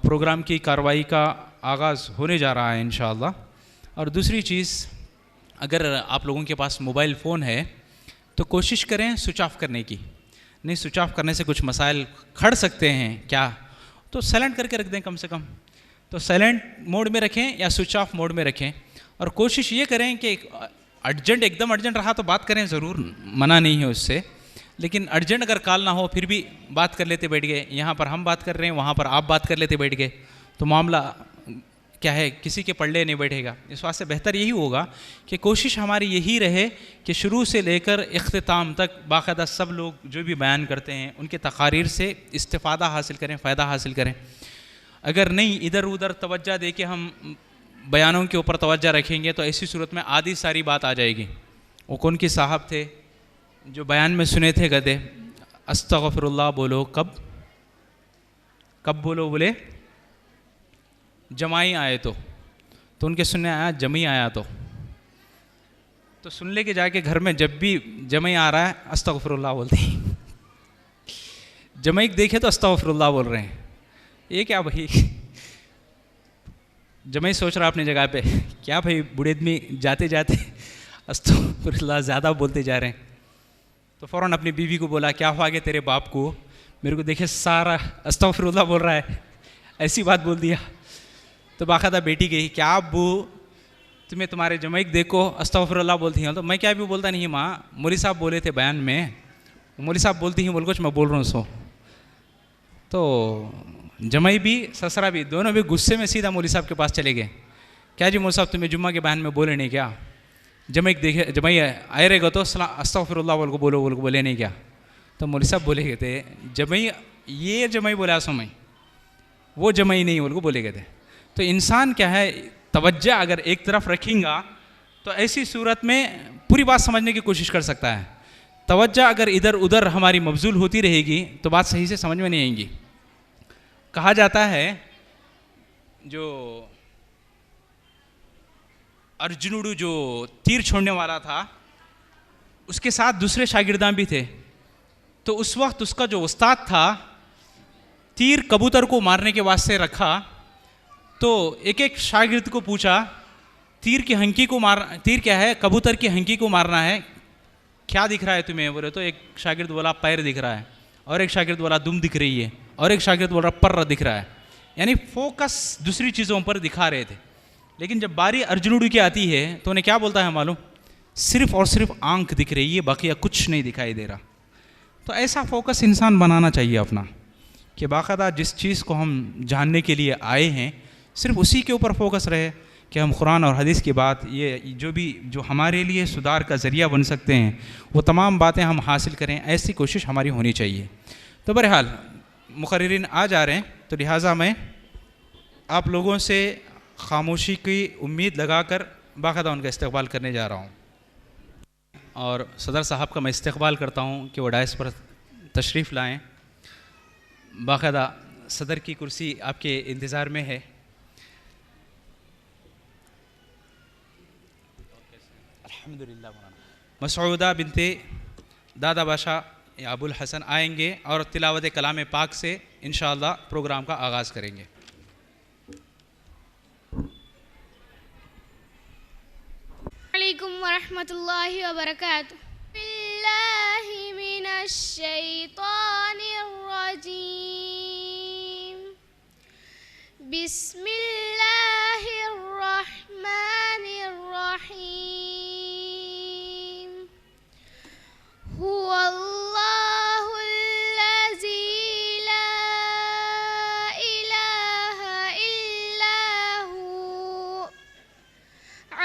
प्रोग्राम की कार्रवाई का आगाज़ होने जा रहा है इंशाअल्लाह। और दूसरी चीज़, अगर आप लोगों के पास मोबाइल फ़ोन है तो कोशिश करें स्विच ऑफ करने की। नहीं, स्विच ऑफ करने से कुछ मसाइल खड़ सकते हैं क्या, तो साइलेंट करके रख दें कम से कम। तो साइलेंट मोड में रखें या स्विच ऑफ मोड में रखें और कोशिश ये करें कि अर्जेंट, एकदम अर्जेंट रहा तो बात करें ज़रूर, मना नहीं है उससे, लेकिन अर्जेंट अगर कॉल ना हो फिर भी बात कर लेते बैठ गए। यहाँ पर हम बात कर रहे हैं, वहाँ पर आप बात कर लेते बैठ गए, तो मामला क्या है किसी के पल्ले नहीं बैठेगा। इस वास्ते बेहतर यही होगा कि कोशिश हमारी यही रहे कि शुरू से लेकर इख्तिताम तक बाकायदा सब लोग जो भी बयान करते हैं उनके तकारीर से इस्तिफ़ादा हासिल करें, फ़ायदा हासिल करें। अगर नहीं इधर उधर तवज्जो दे के हम बयानों के ऊपर तवज्जो रखेंगे तो ऐसी सूरत में आधी सारी बात आ जाएगी। वो कौन के साहब थे जो बयान में सुने थे गदे अस्तगफिरुल्लाह बोलो, कब कब बोलो, बोले जमाई आए तो उनके सुनने आया जमी आया तो सुन ले के जाके घर में जब भी जमाई आ रहा है अस्तगफिरुल्लाह बोलते हैं। जमाई देखे तो अस्तगफिरुल्लाह बोल रहे हैं, ये क्या भाई। जमाई सोच रहा अपनी जगह पे, क्या भाई बूढ़े आदमी जाते जाते अस्तगफिरुल्लाह ज़्यादा बोलते जा रहे हैं। तो फ़ौरन अपनी बीवी को बोला क्या हुआ कि तेरे बाप को, मेरे को देखे सारा अस्तगफिरुल्लाह बोल रहा है, ऐसी बात बोल दिया। तो बाकायदा बेटी गई, क्या अब्बू तुम्हें तुम्हारे जमाई देखो अस्तगफिरुल्लाह बोलती हैं। तो मैं क्या भी बोलता नहीं माँ, मौलवी साहब बोले थे बयान में, मौलवी साहब बोलती हैं बोल कुछ मैं बोल रहा हूँ सो। तो जमाई भी ससरा भी दोनों भी गुस्से में सीधा मौलवी साहब के पास चले गए। क्या जी मौलवी साहब तुम्हें जुम्मा के बयान में बोले नहीं क्या। जमाई देखे, जमाई आए रहेगा तो अस्तगफिरुल्लाह बोल को बोले नहीं क्या। तो मौलवी साहब बोले गए थे जमाई, ये जमाई बोला समय, वो जमाई नहीं बोल को बोले गए थे। तो इंसान क्या है तवज्जो अगर एक तरफ रखेगा तो ऐसी सूरत में पूरी बात समझने की कोशिश कर सकता है। तवज्जो अगर इधर उधर हमारी मबजूल होती रहेगी तो बात सही से समझ में नहीं आएगी। कहा जाता है जो अर्जुनुडू जो तीर छोड़ने वाला था उसके साथ दूसरे शागिर्दां भी थे। तो उस वक्त उसका जो उस्ताद था तीर कबूतर को मारने के वास्ते रखा, तो एक एक शागिर्द को पूछा तीर की हंकी को तीर क्या है, कबूतर की हंकी को मारना है, क्या दिख रहा है तुम्हें। बोले तो एक शागिर्द बोला पैर दिख रहा है, और एक शागिर्द बोला दुम दिख रही है, और एक शागिर्द बोला पर्र दिख रहा है। यानी फोकस दूसरी चीज़ों पर दिखा रहे थे। लेकिन जब बारी अर्जुनुडू की आती है तो उन्हें क्या बोलता है मालूम, सिर्फ और सिर्फ आंख दिख रही है, बाकी कुछ नहीं दिखाई दे रहा। तो ऐसा फोकस इंसान बनाना चाहिए अपना कि बाकायदा जिस चीज़ को हम जानने के लिए आए हैं सिर्फ उसी के ऊपर फोकस रहे कि हम कुरान और हदीस की बात, ये जो हमारे लिए सुधार का ज़रिया बन सकते हैं वो तमाम बातें हम हासिल करें, ऐसी कोशिश हमारी होनी चाहिए। तो बहरहाल मुकर्रिरीन आ जा रहे हैं, तो लिहाजा मैं आप लोगों से खामोशी की उम्मीद लगाकर बाकायदा उनका इस्तकबाल करने जा रहा हूँ। और सदर साहब का मैं इस्तकबाल करता हूँ कि वो डायस पर तशरीफ़ लाएँ। बाकायदा सदर की कुर्सी आपके इंतज़ार में है। अल्हम्दुलिल्लाह। मसऊदा बिनते दादा बादशाह या अबुल हसन आएंगे और तिलावत कलाम पाक से इंशाअल्लाह प्रोग्राम का आगाज़ करेंगे। अलैकुम वरहमतुल्लाहि वबरकातुहू। बिल्लाहि मिनश शैतानिर रजीम। बिस्मिल्लाहिर रहमानिर रहीम। हुवल्लाहुल लज़ी ला इलाहा इल्ला हू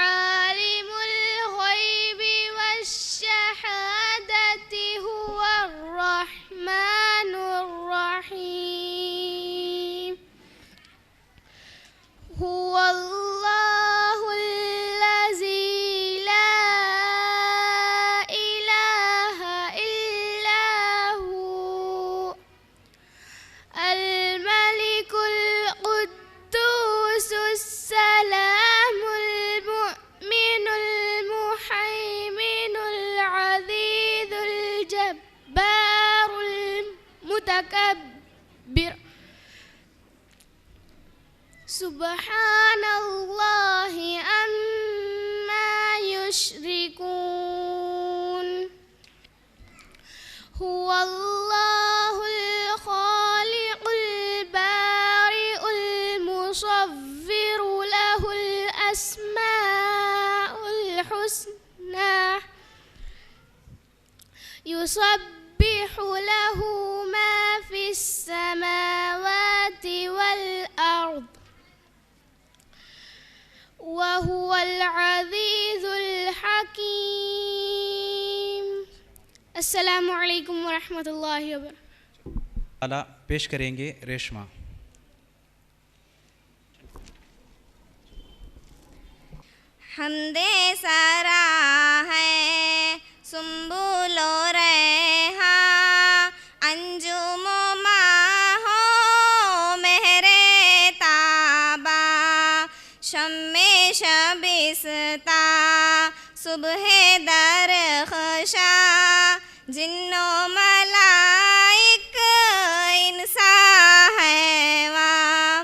आलिमुल ग़ैबि वश्शहादति हुवर रहमानुर रहीम। हुवल्लाहुल लज़ी ला इलाहा इल्ला हू अल-मलिकुल कुद्दूसुस सलामुल मुअ्मिनुल मुहैमिनुल अज़ीज़ुल जब्बारुल मुतकब्बिर। सुब्हानल्लाहि अम्मा युश्रिकून। हुवल्लाहुल खालिकुल बारिउल मुसव्विरु लहुल अस्माउल हुस्ना युसब्बिहु लहु मा फिस समावाति वल अर्द व हुवल अज़ीज़ुल हकीम। अस्सलामु अलैकुम वरहमतुल्लाहि वबरकातुहू। आला पेश करेंगे रेशमा। हमदे सारा है सुम्बुलो रेहा अंजुमो माहो मेहरे ताबा शम्मे शबिस्ता सुबह दरख़शा जिन्नो मलाइक इंसा हैवां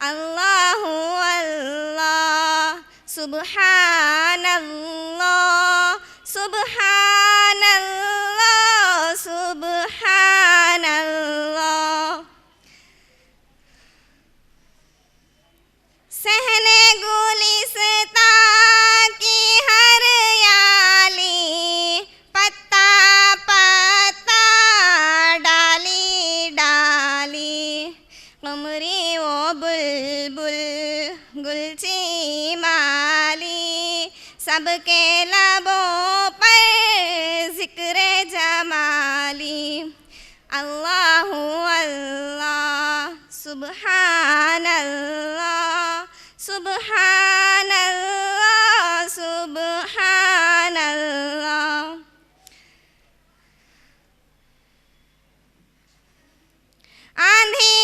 अल्लाहु अल्लाह सुब्हानल्लाह सुब्हानल्लाह सुब्हानल्लाह। सहने गुलिस्ता की हरियाली पत्ता पत्ता डाली डाली कमरी वो बुलबुल गुलची माली सबके लबों पर जिक्र जमाली अल्लाहु अल्लाह सुब्हानल्लाह सुब्हानल्लाह सुब्हानल्लाह। आंधी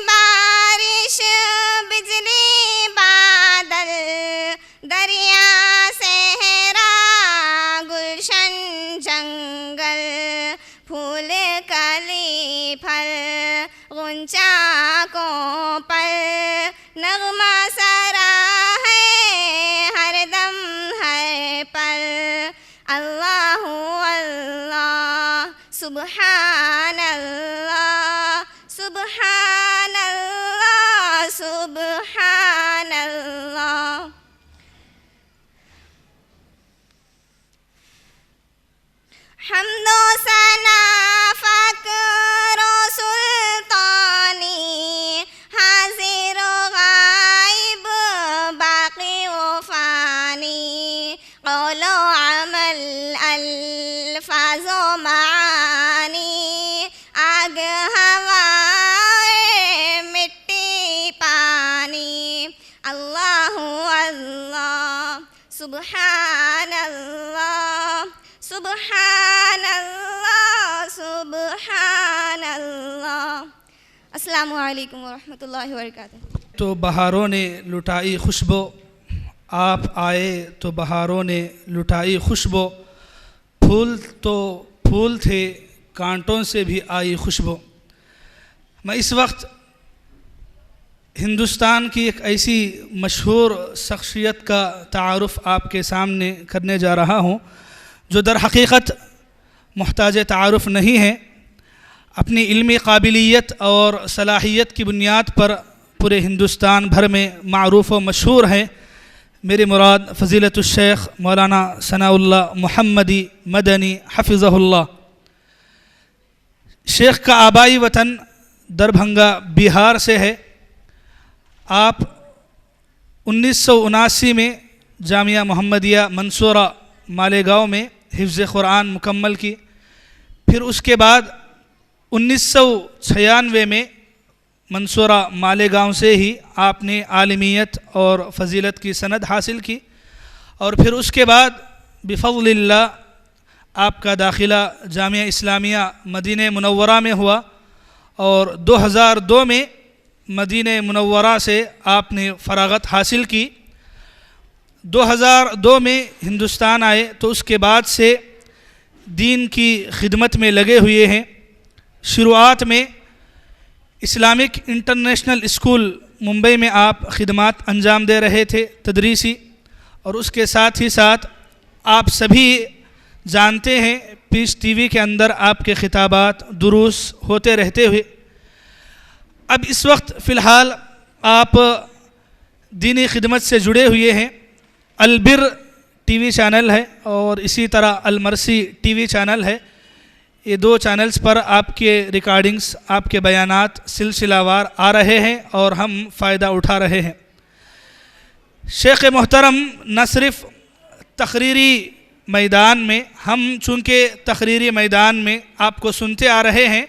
बारिश बिजली बादल दरिया सहरा गुलशन जंगल फूल कली फल गुंचा को पर नगमा सरा है हरदम हर पल अल्लाहु अल्लाह सुब्हानल्लाह सुब्हानल्लाह सुब्हानल्लाह। हम्दो सना फ़क्रो सुल्तानी हाज़िर गायब बाक़ी व फ़ानी क़ौलो अमल अल्फ़ाज़ो मानी आगह सुबहानल्लाह सुबहानल्लाह सुबहानल्लाह। अस्सलामु अलैकुम वरहमतुल्लाहि वबरकातुहू। तो बहारों ने लुटाई खुशबू, आप आए तो बहारों ने लुटाई खुशबू, फूल तो फूल थे कांटों से भी आई खुशबू। मैं इस वक्त हिंदुस्तान की एक ऐसी मशहूर शख्सियत का तारुफ़ आपके सामने करने जा रहा हूँ जो दर हकीकत मुहताज तारुफ़ नहीं है। अपनी इल्मी काबिलियत और सलाहियत की बुनियाद पर पूरे हिंदुस्तान भर में मारूफ़ व मशहूर है। मेरी मुराद फ़ज़ीलतुश्शेख मौलाना सनाउल्लाह मुहम्मदी मदनी हफ़िज़हुल्लाह। शेख का आबाई वतन दरभंगा बिहार से है। आप 1979 में जामिया मोहम्मदिया मंसूरा मालेगांव में हिफ्ज़ कुरान मुकम्मल की। फिर उसके बाद 1996 में मंसूरा मालेगांव से ही आपने आलिमियत और फ़जीलत की सनद हासिल की और फिर उसके बाद बिफ़ज़लिल्लाह आपका दाखिला जामिया इस्लामिया मदीने मुनव्वरा में हुआ और 2002 में मदीने मुनव्वरा से आपने फ़रागत हासिल की। 2002 में हिंदुस्तान आए तो उसके बाद से दीन की खिदमत में लगे हुए हैं। शुरुआत में इस्लामिक इंटरनेशनल स्कूल मुंबई में आप खिदमात अंजाम दे रहे थे तदरीसी, और उसके साथ ही साथ आप सभी जानते हैं पीस टीवी के अंदर आपके खिताबात दुरूस होते रहते हुए। अब इस वक्त फ़िलहाल आप दीनी खिदमत से जुड़े हुए हैं। अलबिर टीवी चैनल है और इसी तरह अलमरसी टीवी चैनल है। ये दो चैनल्स पर आपके रिकॉर्डिंग्स, आपके बयानात सिलसिलावार आ रहे हैं और हम फ़ायदा उठा रहे हैं। शेख मोहतरम न सिर्फ़ तकरीरी मैदान में, हम चूँकि तकरीरी मैदान में आपको सुनते आ रहे हैं,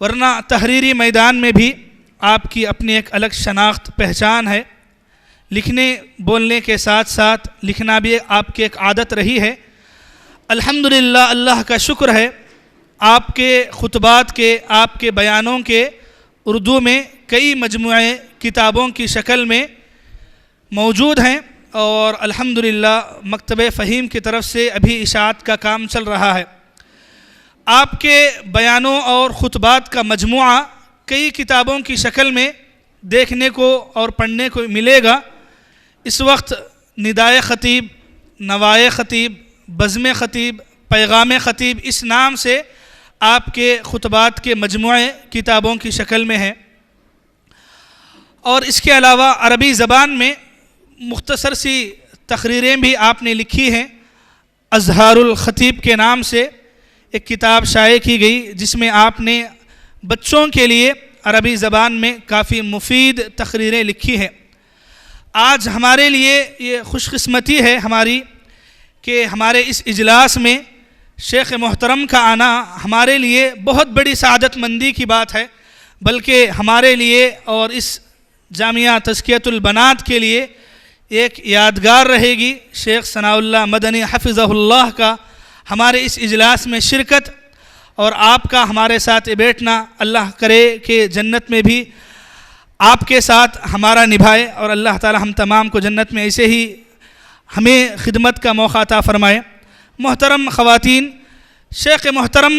वरना तहरीरी मैदान में भी आपकी अपनी एक अलग शनाख्त पहचान है। लिखने बोलने के साथ साथ लिखना भी आपकी एक आदत रही है। अल्हम्दुलिल्लाह, अल्लाह का शुक्र है, आपके खुतबात के, आपके बयानों के उर्दू में कई मजमुए किताबों की शक्ल में मौजूद हैं और अल्हम्दुलिल्लाह मकतब फ़हीम की तरफ से अभी इशाअत का काम चल रहा है। आपके बयानों और खुतबात का मजमुआ कई किताबों की शक्ल में देखने को और पढ़ने को मिलेगा। इस वक्त निदाए ख़तीब, नवाए ख़तीब, बज़्म ख़तीब, पैगाम ख़तीब, इस नाम से आपके खुतबात के मजमुए किताबों की शक्ल में है। और इसके अलावा अरबी ज़बान में मुख्तसर सी तकरीरें भी आपने लिखी हैं। अज़हारुल ख़तीब के नाम से एक किताब शाये की गई जिसमें आपने बच्चों के लिए अरबी ज़बान में काफ़ी मुफीद तकरीरें लिखी हैं। आज हमारे लिए ये खुशकिस्मती है हमारी कि हमारे इस इजलास में शेख मोहतरम का आना हमारे लिए बहुत बड़ी सआदतमंदी की बात है, बल्कि हमारे लिए और इस जामिया तज़कियतुल बनात के लिए एक यादगार रहेगी। शेख सनाउल्लाह मदनी हफ़िज़हुल्लाह का हमारे इस इजलास में शिरकत और आपका हमारे साथ बैठना, अल्लाह करे कि जन्नत में भी आपके साथ हमारा निभाए और अल्लाह ताला हम तमाम को जन्नत में ऐसे ही हमें खिदमत का मौका अता फ़रमाए। मोहतरम ख़वातीन, शेख मोहतरम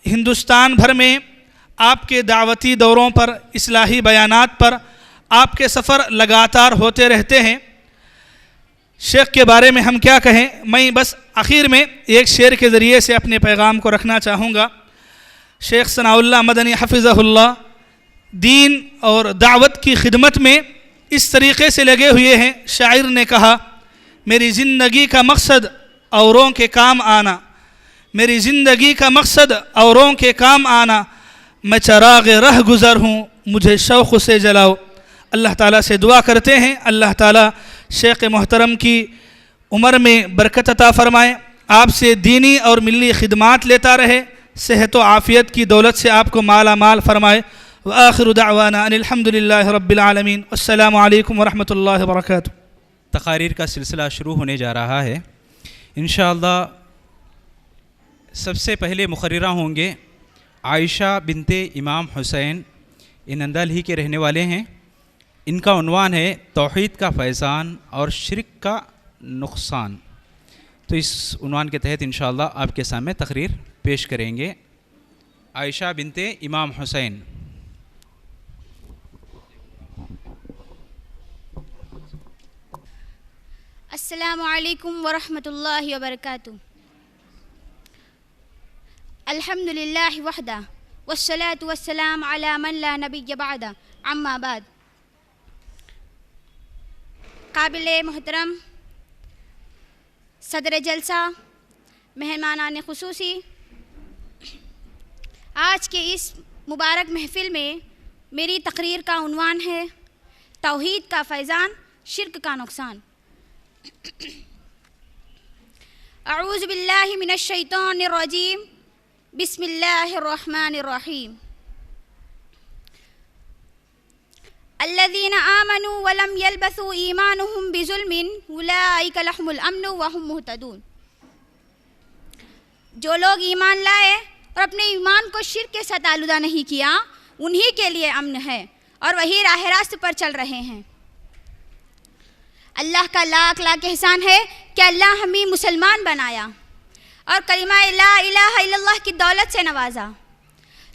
हिंदुस्तान भर में आपके दावती दौरों पर, इस्लाही बयानात पर आपके सफ़र लगातार होते रहते हैं। शेख के बारे में हम क्या कहें। मैं बस आखिर में एक शेर के ज़रिए से अपने पैगाम को रखना चाहूँगा। शेख सनाउल्लाह मदनी हफ़िज़हुल्लाह दीन और दावत की खिदमत में इस तरीक़े से लगे हुए हैं। शायर ने कहा, मेरी ज़िंदगी का मकसद औरों के काम आना, मेरी ज़िंदगी का मकसद औरों के काम आना, मैं चराग़ रह गुज़र हूँ, मुझे शौक़ से जलाओ। अल्लाह ताला से दुआ करते हैं अल्लाह ताला शेख मोहतरम की उम्र में बरकत अता फ़रमाए, आपसे दीनी और मिली खिदमात लेता रहे, सेहत व आफ़ियत की दौलत से आपको माला माल फ़रमाए। व आखिरु दअवाना अनिल हम्दुलिल्लाहि रब्बिल आलमीन। अस्सलामु अलैकुम व रहमतुल्लाहि व बरकातुहू। तकारीर का सिलसिला शुरू होने जा रहा है। इंशाअल्लाह सबसे पहले मुखर्रिरा होंगे आयशा बिनते इमाम हुसैन, ये नंदल ही के रहने वाले हैं। इनका उन्वान है तौहीद का फैज़ान और शिरक का नुकसान। तो इस उन्वान के तहत इंशाअल्लाह आपके सामने तकरीर पेश करेंगे आयशा बिनते इमाम हुसैन। अस्सलामु अलैकुम वरहमतुल्लाहि वबरकातुहू। अल्हम्दुलिल्लाहि वहदा वस्सलातु वस्सलाम अला मन ला नबिय्य बअदा, अम्मा बाद। काबिले मोहतरम सदर जलसा, मेहमानान खुसूसी, आज के इस मुबारक महफ़िल में मेरी तकरीर का उन्वान है तौहीद का फैज़ान, शिर्क का नुकसान। अऊज़ु बिल्लाहि मिनश शैतानिर रजीम, बिस्मिल्लाहिर रहमानिर रहीम। अल्लज़ीना आमनू व लम यल्बसू ईमानुहुम बिज़ुल्मिन उलाइका लहुमुल अम्नु व हुम मुहतदून। जो लोग ईमान लाए और अपने ईमान को शिर्क के साथ आलूदा नहीं किया, उन्हीं के लिए अम्न है और वही राह रास्त पर चल रहे हैं। अल्लाह का लाख लाख एहसान है कि अल्लाह हमें मुसलमान बनाया और कलिमा ला इलाहा इल्लल्लाह की दौलत से नवाजा।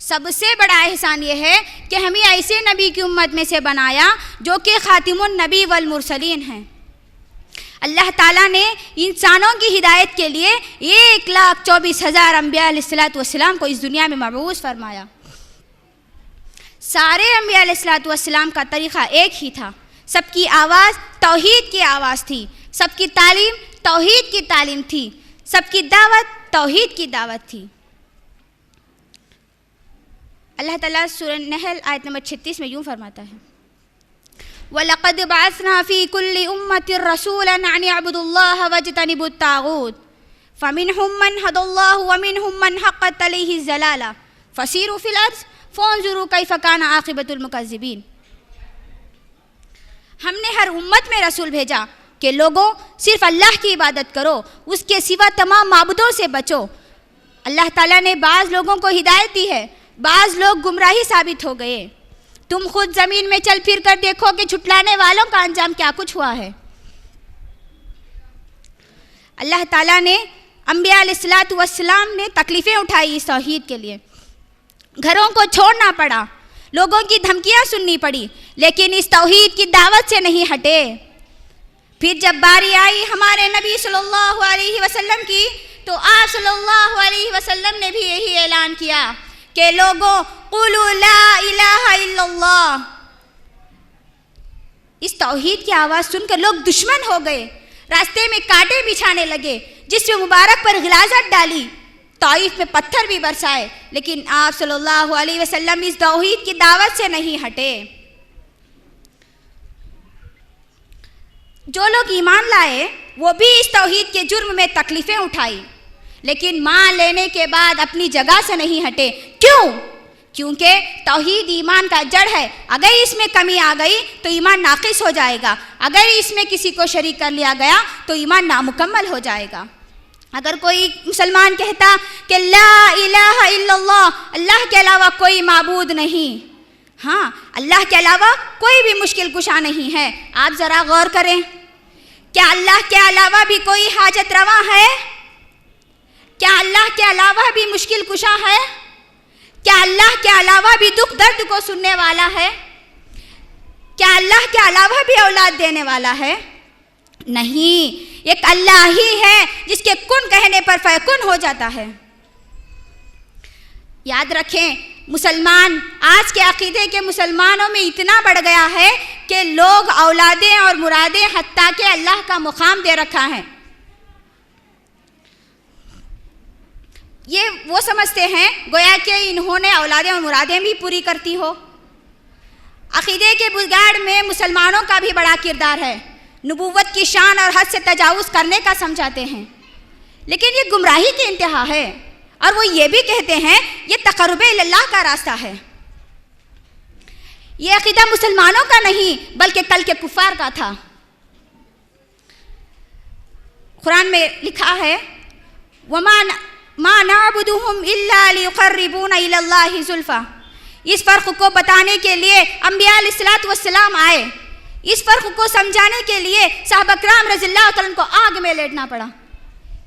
सबसे बड़ा एहसान ये है कि हमें ऐसे नबी की उम्मत में से बनाया जो कि खातिमुन नबी वल मुरसलीन हैं। अल्लाह ताला ने इंसानों की हिदायत के लिए 1,24,000 अंबिया अलैहिस्सलातु वस्सलाम को इस दुनिया में मबऊस फरमाया। सारे अंबिया अलैहिस्सलातु वस्सलाम का तरीक़ा एक ही था, सबकी आवाज़ तौहीद की आवाज़ थी, सबकी तालीम तौहीद की तालीम थी, सबकी दावत तौहीद की दावत थी। अल्लाह ताला सूरह नहल आयत नंबर 36 में यूँ फरमाता है, वलक़द बअसना फ़ी कुल्लि उम्मतिर रसूलन अन इअ्बुदुल्लाह वज्तनिबुत ताग़ूत फ़मिनहुम मन हदल्लाहु व मिनहुम मन हक़्क़त अलैहि ज़लाला फ़सीरू फ़िल अर्ज़ फ़न्ज़ुरू कैफ़ कान आक़िबतुल मुकज़्ज़िबीन। हमने हर उम्मत में रसूल भेजा कि लोगों सिर्फ अल्लाह की इबादत करो, उसके सिवा तमाम माबूदों से बचो। अल्लाह ताला ने बाज़ लोगों को हिदायत दी है, बाज़ लोग गुमराही साबित हो गए। तुम खुद ज़मीन में चल फिर कर देखो कि झुटलाने वालों का अंजाम क्या कुछ हुआ है। अल्लाह ताला ने अंबिया अलैहिस्सलातु वस्सलाम ने तकलीफ़ें उठाई इस तौहीद के लिए, घरों को छोड़ना पड़ा, लोगों की धमकियाँ सुननी पड़ी, लेकिन इस तौहीद की दावत से नहीं हटे। फिर जब बारी आई हमारे नबी सल्लल्लाहु अलैहि वसल्लम की, तो आप सल्लल्लाहु अलैहि वसल्लम ने भी यही ऐलान किया कि लोगों क़ुलू ला इलाहा इल्लल्लाह। इस तौहीद की आवाज़ सुनकर लोग दुश्मन हो गए, रास्ते में कांटे बिछाने लगे, जिसमें मुबारक पर गिलाज़त डाली, ताइफ में पत्थर भी बरसाए, लेकिन आप सल्लल्लाहु अलैहि वसल्लम इस तौहीद की दावत से नहीं हटे। जो लोग ईमान लाए वो भी इस तौहीद के जुर्म में तकलीफ़ें उठाई, लेकिन मान लेने के बाद अपनी जगह से नहीं हटे। क्यों? क्योंकि तौहीद ईमान का जड़ है। अगर इसमें कमी आ गई तो ईमान नाक़िस हो जाएगा, अगर इसमें किसी को शरीक कर लिया गया तो ईमान नामुकम्मल हो जाएगा। अगर कोई मुसलमान कहता कि ला इलाहा इल्लल्लाह, अल्लाह के अलावा कोई माबूद नहीं, हाँ अल्लाह के अलावा कोई भी मुश्किल कुशा नहीं है, आप ज़रा गौर करें, क्या अल्लाह के अलावा भी कोई हाजत रवा है? क्या अल्लाह के अलावा भी मुश्किल कुशा है? क्या अल्लाह के अलावा भी दुख दर्द को सुनने वाला है? क्या अल्लाह के अलावा भी औलाद देने वाला है? नहीं, एक अल्लाह ही है जिसके कुन कहने पर फयकुन हो जाता है। याद रखें, मुसलमान आज के अकीदे के मुसलमानों में इतना बढ़ गया है कि लोग औलादें और मुरादें हत्ता के अल्लाह का मुकाम दे रखा है। ये वो समझते हैं गोया कि इन्होंने औलादें और मुरादें भी पूरी करती हो। अकीदे के बुगाड़ में मुसलमानों का भी बड़ा किरदार है, नबूवत की शान और हद से तजावुज़ करने का समझाते हैं, लेकिन ये गुमराही की इंतहा है। और वो ये भी कहते हैं ये तक़र्रुब इल्लाह का रास्ता है। ये अक़ीदा मुसलमानों का नहीं बल्कि कल के कुफ़ार का था। कुरान में लिखा है वमा नअबुदुहुम इल्ला लियुक़र्रिबूना इलल्लाहि ज़ुल्फ़ा। इस फ़र्क़ को बताने के लिए अंबिया अलैहिस्सलातु वस्सलाम आए, इस फ़र्क़ को समझाने के लिए सहाबा किराम रज़ियल्लाहु तआला को आग में लेटना पड़ा,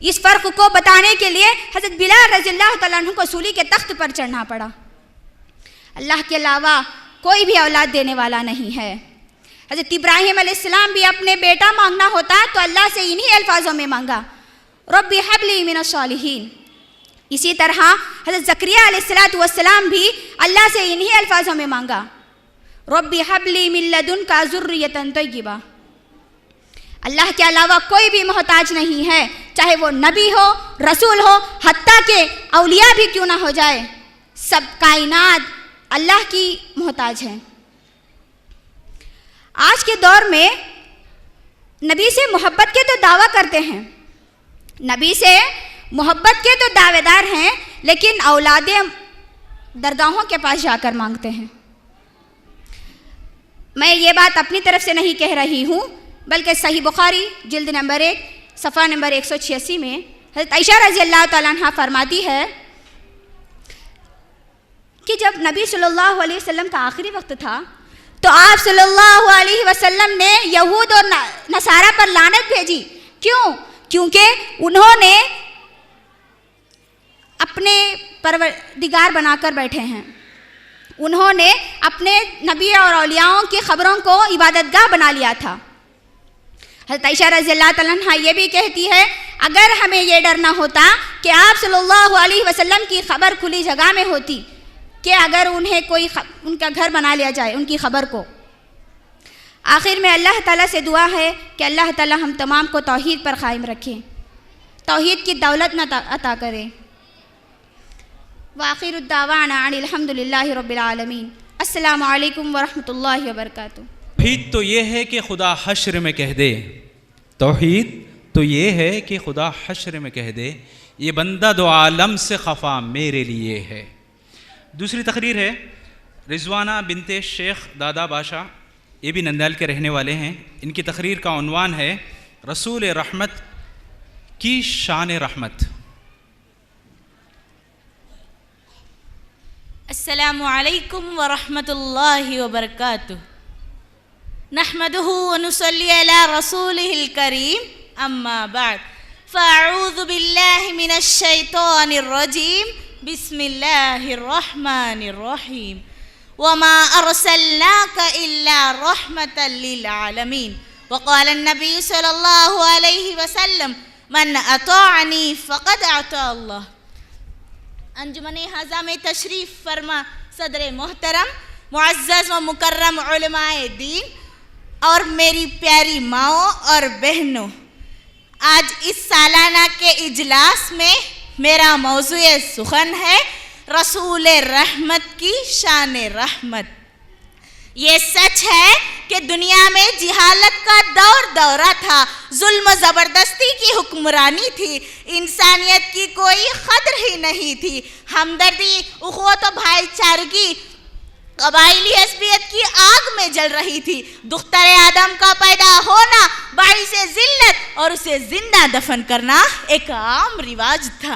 इस फ़र्क़ को बताने के लिए हज़रत बिलाल रज़ियल्लाहु तआला को सूली के तख्त पर चढ़ना पड़ा। अल्लाह के अलावा कोई भी औलाद देने वाला नहीं है। हज़रत इब्राहीम अलैहिस्सलाम भी अपने बेटा मांगना होता तो अल्लाह से इन्हीं अल्फाजों में मांगा, रब्बी हबली मिनश सालिहीन। इसी तरह हज़रत ज़करिया अलैहिस्सलातु वस्सलाम भी अल्लाह से इन्हीं अल्फाजों में मांगा, रब्बी हबली मिन लदुनका ज़ुर्रियतन तय्यिबा। अल्लाह के अलावा कोई भी मोहताज नहीं है, चाहे वो नबी हो, रसूल हो, हत्ता के औलिया भी क्यों ना हो जाए, सब कायनात अल्लाह की मोहताज है। आज के दौर में नबी से मोहब्बत के तो दावा करते हैं, नबी से मोहब्बत के तो दावेदार हैं, लेकिन औलादें दरगाहों के पास जाकर मांगते हैं। मैं ये बात अपनी तरफ से नहीं कह रही हूँ, बल्कि सही बुखारी जिल्द नंबर 1 सफ़ा नंबर 186 में हज़रत आयशा रज़ियल्लाहु तआला अन्हा फरमाती है कि जब नबी सल्लल्लाहु अलैहि वसल्लम का आखिरी वक्त था तो आप सल्लल्लाहु अलैहि वसल्लम ने यहूद और नसारा पर लानत भेजी। क्यों? क्योंकि उन्होंने अपने परवरदिगार बनाकर बैठे हैं, उन्होंने अपने नबी और औलियाओं की ख़बरों को इबादतगाह बना लिया था। हज़रत आयशा रज़ियल्लाहु तआला अन्हा ये भी कहती है, अगर हमें ये डर ना होता कि आप सल्लल्लाहु अलैहि वसल्लम की ख़बर खुली जगह में होती कि अगर उन्हें कोई उनका घर बना लिया जाए उनकी ख़बर को। आखिर में अल्लाह ताला से दुआ है कि अल्लाह ताला हम तमाम को तौहीद पर क़ायम रखें, तौहीद की दौलत न अता करें। वाखिरु दावाना अनिल हम्दुलिल्लाहि रब्बिल आलमीन। अस्सलामु अलैकुम व रहमतुल्लाहि व बरकातुहू। तौहीद तो ये है कि खुदा हश्र में कह दे, तौहीद तो ये है कि खुदा हश्र में कह दे, ये बंदा दो आलम से खफा मेरे लिए है। दूसरी तकरीर है रिजवाना बिनते शेख दादा बाशा, ये भी नंदयाल के रहने वाले हैं। इनकी तकरीर का उन्वान है रसूल रहमत की शान रहमत। अस्सलामु अलैकुम व रहमतुल्लाहि व बरकातुहू। नहमदुहु व नुसल्ली अला रसूलिहिल करीम, अम्मा बाद, फ़अऊज़ु बिल्लाहि मिनश शैतानिर रजीम, बिस्मिल्लाहिर रहमानिर रहीम। वमा अरसलनाका इल्ला रहमतल लिल आलमीन। वक़ाल अन्नबी सल्लल्लाहु अलैहि वसल्लम मन अताअनी फ़क़द अता अल्लाह। अंजुमने हाज़ा में तशरीफ़ फरमा सदर मोहतरम, मुअज़्ज़ज़ व मुकर्रम उलमाए दीन और मेरी प्यारी माओ और बहनों, आज इस सालाना के इजलास में मेरा मौज़ूए सुखन है रसूल रहमत की शान रहमत। ये सच है कि दुनिया में जिहालत का दौरा था, जुल्म ज़बरदस्ती की हुक्मरानी थी, इंसानियत की कोई कदर ही नहीं थी, हमदर्दी, उख़्वत व भाईचारगी कबाइली हस्बियत की आग में जल रही थी। दुख्तर आदम का पैदा होना बाइसे ज़िल्लत और उसे जिंदा दफन करना एक आम रिवाज था।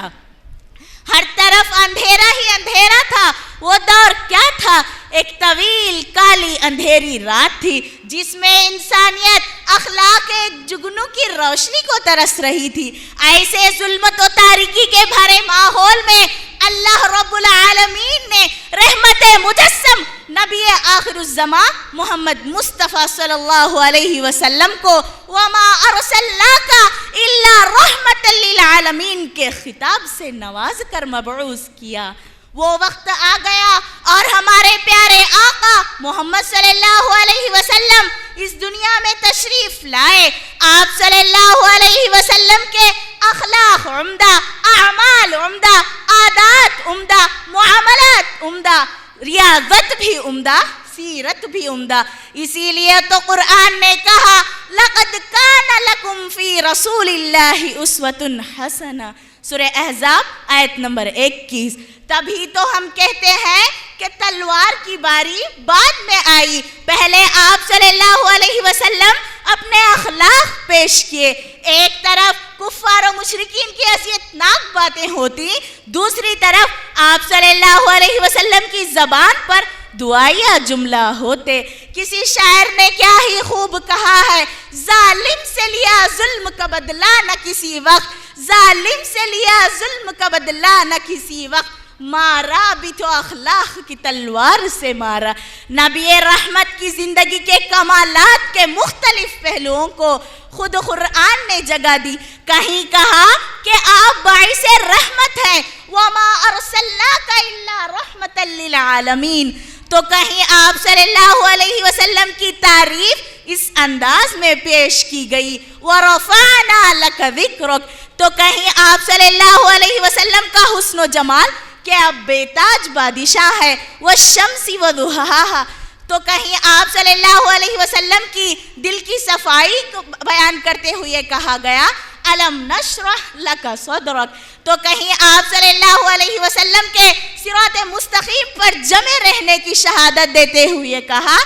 हर तरफ अंधेरा ही अंधेरा था। वो दौर क्या था? एक तवील काली अंधेरी रात थी जिसमें इंसानियत अखलाक जुगनू की रोशनी को तरस रही थी। ऐसे जुल्मत और तारीकी के भरे माहौल में अल्लाह रब्बुल आलमीन ने रहमत मुजस्सम नबी आखिरुज़्ज़मा मोहम्मद मुस्तफ़ा सल्लल्लाहु अलैहि वसल्लम को वमा अरसलनाका इल्ला रहमतल लिल आलमीन के खिताब से नवाज कर मबऊस किया। वो वक्त आ गया और हमारे प्यारे आका मोहम्मद सल्लल्लाहु अलैहि वसल्लम इस दुनिया में तशरीफ लाए। आप सल्लल्लाहु अलैहि वसल्लम के अखलाक उम्दा, आमाल उम्दा, आदात उम्दा, मुआमलात उम्दा, रियाजत भी उम्दा, सीरत भी उम्दा। इसीलिए तो कुरान ने कहा लक़द कान लकुम फ़ी रसूलिल्लाहि उस्वतुन हसना, सूरह अहज़ाब आयत नंबर 21। तभी तो हम कहते हैं कि तलवार की बारी बाद में आई, पहले आप सल्लल्लाहु अलैहि वसल्लम अपने अखलाक पेश किए। एक तरफ कुफ्फार और मुशरिकीन की हैसियतनाक बातें होती, दूसरी तरफ आप सल्लल्लाहु अलैहि वसल्लम की ज़बान पर दुआया जुमला होते। किसी शायर ने क्या ही खूब कहा है, जालिम से लिया जुल्म का बदला न किसी वक्त, जालिम से लिया जुल्म का बदला न किसी वक्त, मारा भी तो अखलाक की तलवार से मारा। नबी रहमत की जिंदगी के कमालात के मुख्तलिफ पहलुओं को खुद कुरान ने जगह दी। कहीं कहा कि आप बाइसे रहमत हैं, वमा अरसलनाका इल्ला रहमतल लिल आलमीन, तो कहीं आप सल्लल्लाहु अलैहि वसल्लम की तारीफ इस अंदाज में पेश की गई, वरफ़अना लका ज़िक्रक, तो कहीं आप सल्लल्लाहु अलैहि वसल्लम का हुस्न जमाल कि अब बेताज बादशाह है, वह शम्सी व दुहाहा, तो कहीं आप सल्लल्लाहु अलैहि वसल्लम की दिल की सफाई को बयान करते हुए कहा गया, अलम नशरह लका सदरक, तो कहीं आप सल्लल्लाहु अलैहि वसल्लम के सिरात मुस्तकीम पर जमे रहने की शहादत देते हुए कहा,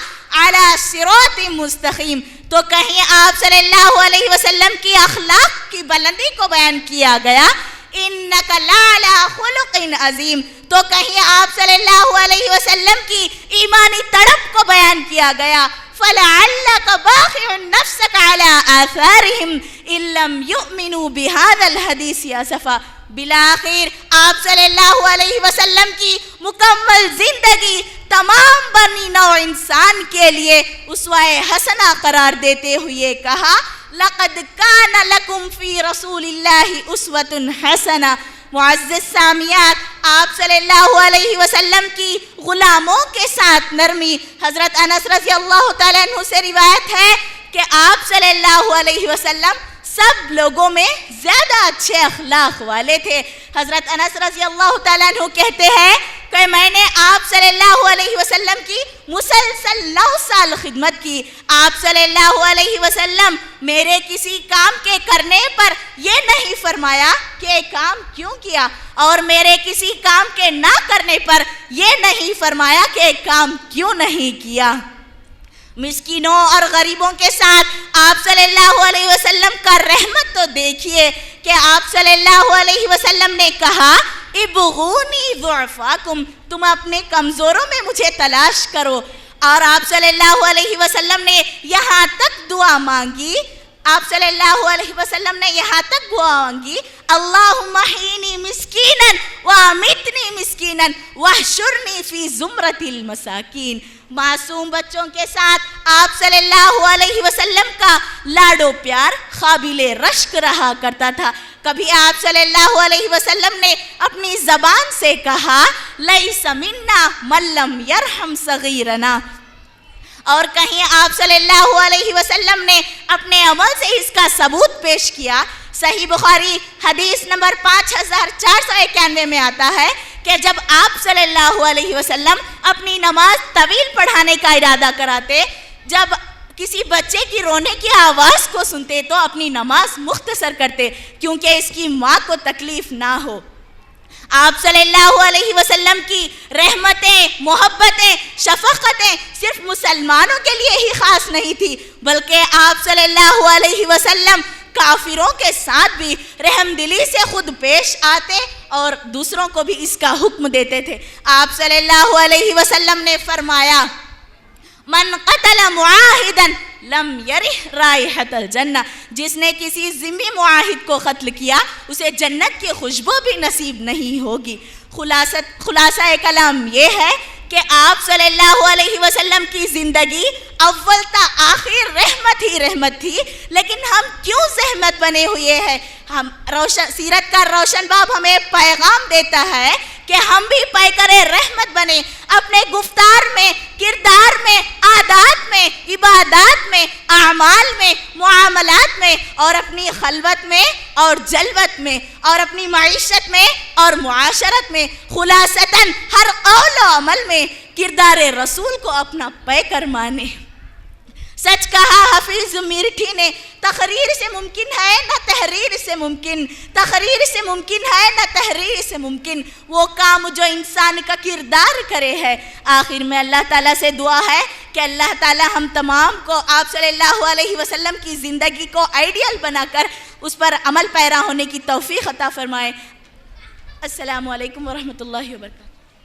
अला सिरात मुस्तकीम, तो कहीं आप सल्लल्लाहु अलैहि वसल्लम की अखलाक की बुलंदी को बयान किया गया, इन्नका लअला खुलुकिन अजीम, तो कहीं आप सल्लल्लाहु अलैहि वसल्लम की ईमानी तड़प को बयान किया गया, फलअल्लका बाखिउन नफ्सका अला आसारिहिम इल्लम युमिनु बिहादल हदीस असफा। बिलाखिर आप सल्लल्लाहु अलैहि वसल्लम की मुकम्मल जिंदगी तमाम बनी नौ इंसान के लिए उसवाए हसना करार देते हुए कहा, लक़द कान लकुम फ़ी रसूलिल्लाहि उस्वतुन हसना। मुअज़्ज़ज़ सामियात, आप सल्लल्लाहु अलैहि वसल्लम की गुलामों के साथ नरमी। हज़रत अनस रज़ियल्लाहु तआला अन्हु से रिवायत है कि आप सल्लल्लाहु अलैहि वसल्लम सब लोगों में ज़्यादा अच्छे अखलाक वाले थे। हज़रत अनस रज़ियल्लाहु तआला अन्हु कहते हैं कि मैंने आप सल्लल्लाहु अलैहि वसल्लम की मुसलसल 9 साल खिदमत की। आप सल्लल्लाहु अलैहि वसल्लम मेरे किसी काम के करने पर यह नहीं फरमाया कि काम क्यों किया, और मेरे किसी काम के ना करने पर यह नहीं फरमाया कि काम क्यों नहीं किया। मिस्कीनों और गरीबों के साथ आप सल्लल्लाहु अलैहि वसल्लम का रहमत तो देखिए कि आप सल्लल्लाहु अलैहि वसल्लम ने कहा, इब्गूनी दुअफाकुम, तुम अपने कमज़ोरों में मुझे तलाश करो। और आप सल्लल्लाहु अलैहि वसल्लम ने यहाँ तक दुआ मांगी, आप सल्लल्लाहु अलैहि वसल्लम ने यहाँ तक दुआ मांगी, अल्लाहुम्मा हीनी मिस्कीनन व अमितनी मिस्कीनन वहशुरनी फी ज़ुमरतिल मसाकीन। मासूम बच्चों के साथ आप सल्लल्लाहु अलैहि वसल्लम का लाडो प्यार काबिले रश्क रहा करता था। कभी आप सल्लल्लाहु अलैहि वसल्लम ने अपनी ज़बान से कहा, लैसा मिन्ना मन लम यरहम सगीरना, और कहीं आप सल्लल्लाहु अलैहि वसल्लम ने अपने अमल से इसका सबूत पेश किया। सही बुखारी हदीस नंबर 5491 में आता है कि जब आप सल्लल्लाहु अलैहि वसल्लम अपनी नमाज तवील पढ़ाने का इरादा कराते, जब किसी बच्चे की रोने की आवाज़ को सुनते तो अपनी नमाज मुख्तसर करते क्योंकि इसकी माँ को तकलीफ ना हो। आप सल्लल्लाहु अलैहि वसल्लम की रहमतें, मोहब्बतें, शफ़क़तें सिर्फ मुसलमानों के लिए ही ख़ास नहीं थी, बल्कि आप सल्लल्लाहु अलैहि वसल्लम काफिरों के साथ भी रहमदिली से खुद पेश आते और दूसरों को भी इसका हुक्म देते थे। आप सल्लल्लाहु अलैहि वसल्लम ने फरमाया, मन क़तल मुआहिदन लम यरिह राइहतल जन्नह, जिसने किसी ज़िम्मी मुआहिद को कत्ल किया उसे जन्नत की खुशबू भी नसीब नहीं होगी। खुलासा कलाम ये है कि आप सल्लल्लाहु अलैहि वसल्लम की ज़िंदगी अव्वल ता आखिर रहमत ही रहमत थी, लेकिन हम क्यों जहमत बने हुए हैं। हम सीरत का रोशन बाब हमें पैगाम देता है कि हम भी पैकरे रहमत बने, अपने गुफ्तार में, किरदार में, आदात में, इबादात में, आमाल में, मुआमलात में, और अपनी खलवत में और जलवत में, और अपनी मईशत में और मुआशरत में, खुलासतन हर कौल व अमल में किरदार रसूल को अपना पैकर माने। सच कहा हाफिज मीरठी ने, तहरीर से मुमकिन है न तहरीर से मुमकिन, तहरीर से मुमकिन है न तहरीर से मुमकिन, वो काम जो इंसान का किरदार करे है। आखिर में अल्लाह ताला से दुआ है कि अल्लाह ताला हम तमाम को आप सल्लल्लाहु अलैहि वसल्लम की ज़िंदगी को आइडियल बनाकर उस पर अमल पैरा होने की तौफीक अता फरमाए। अस्सलामु अलैकुम व रहमतुल्लाहि व बरकातहू।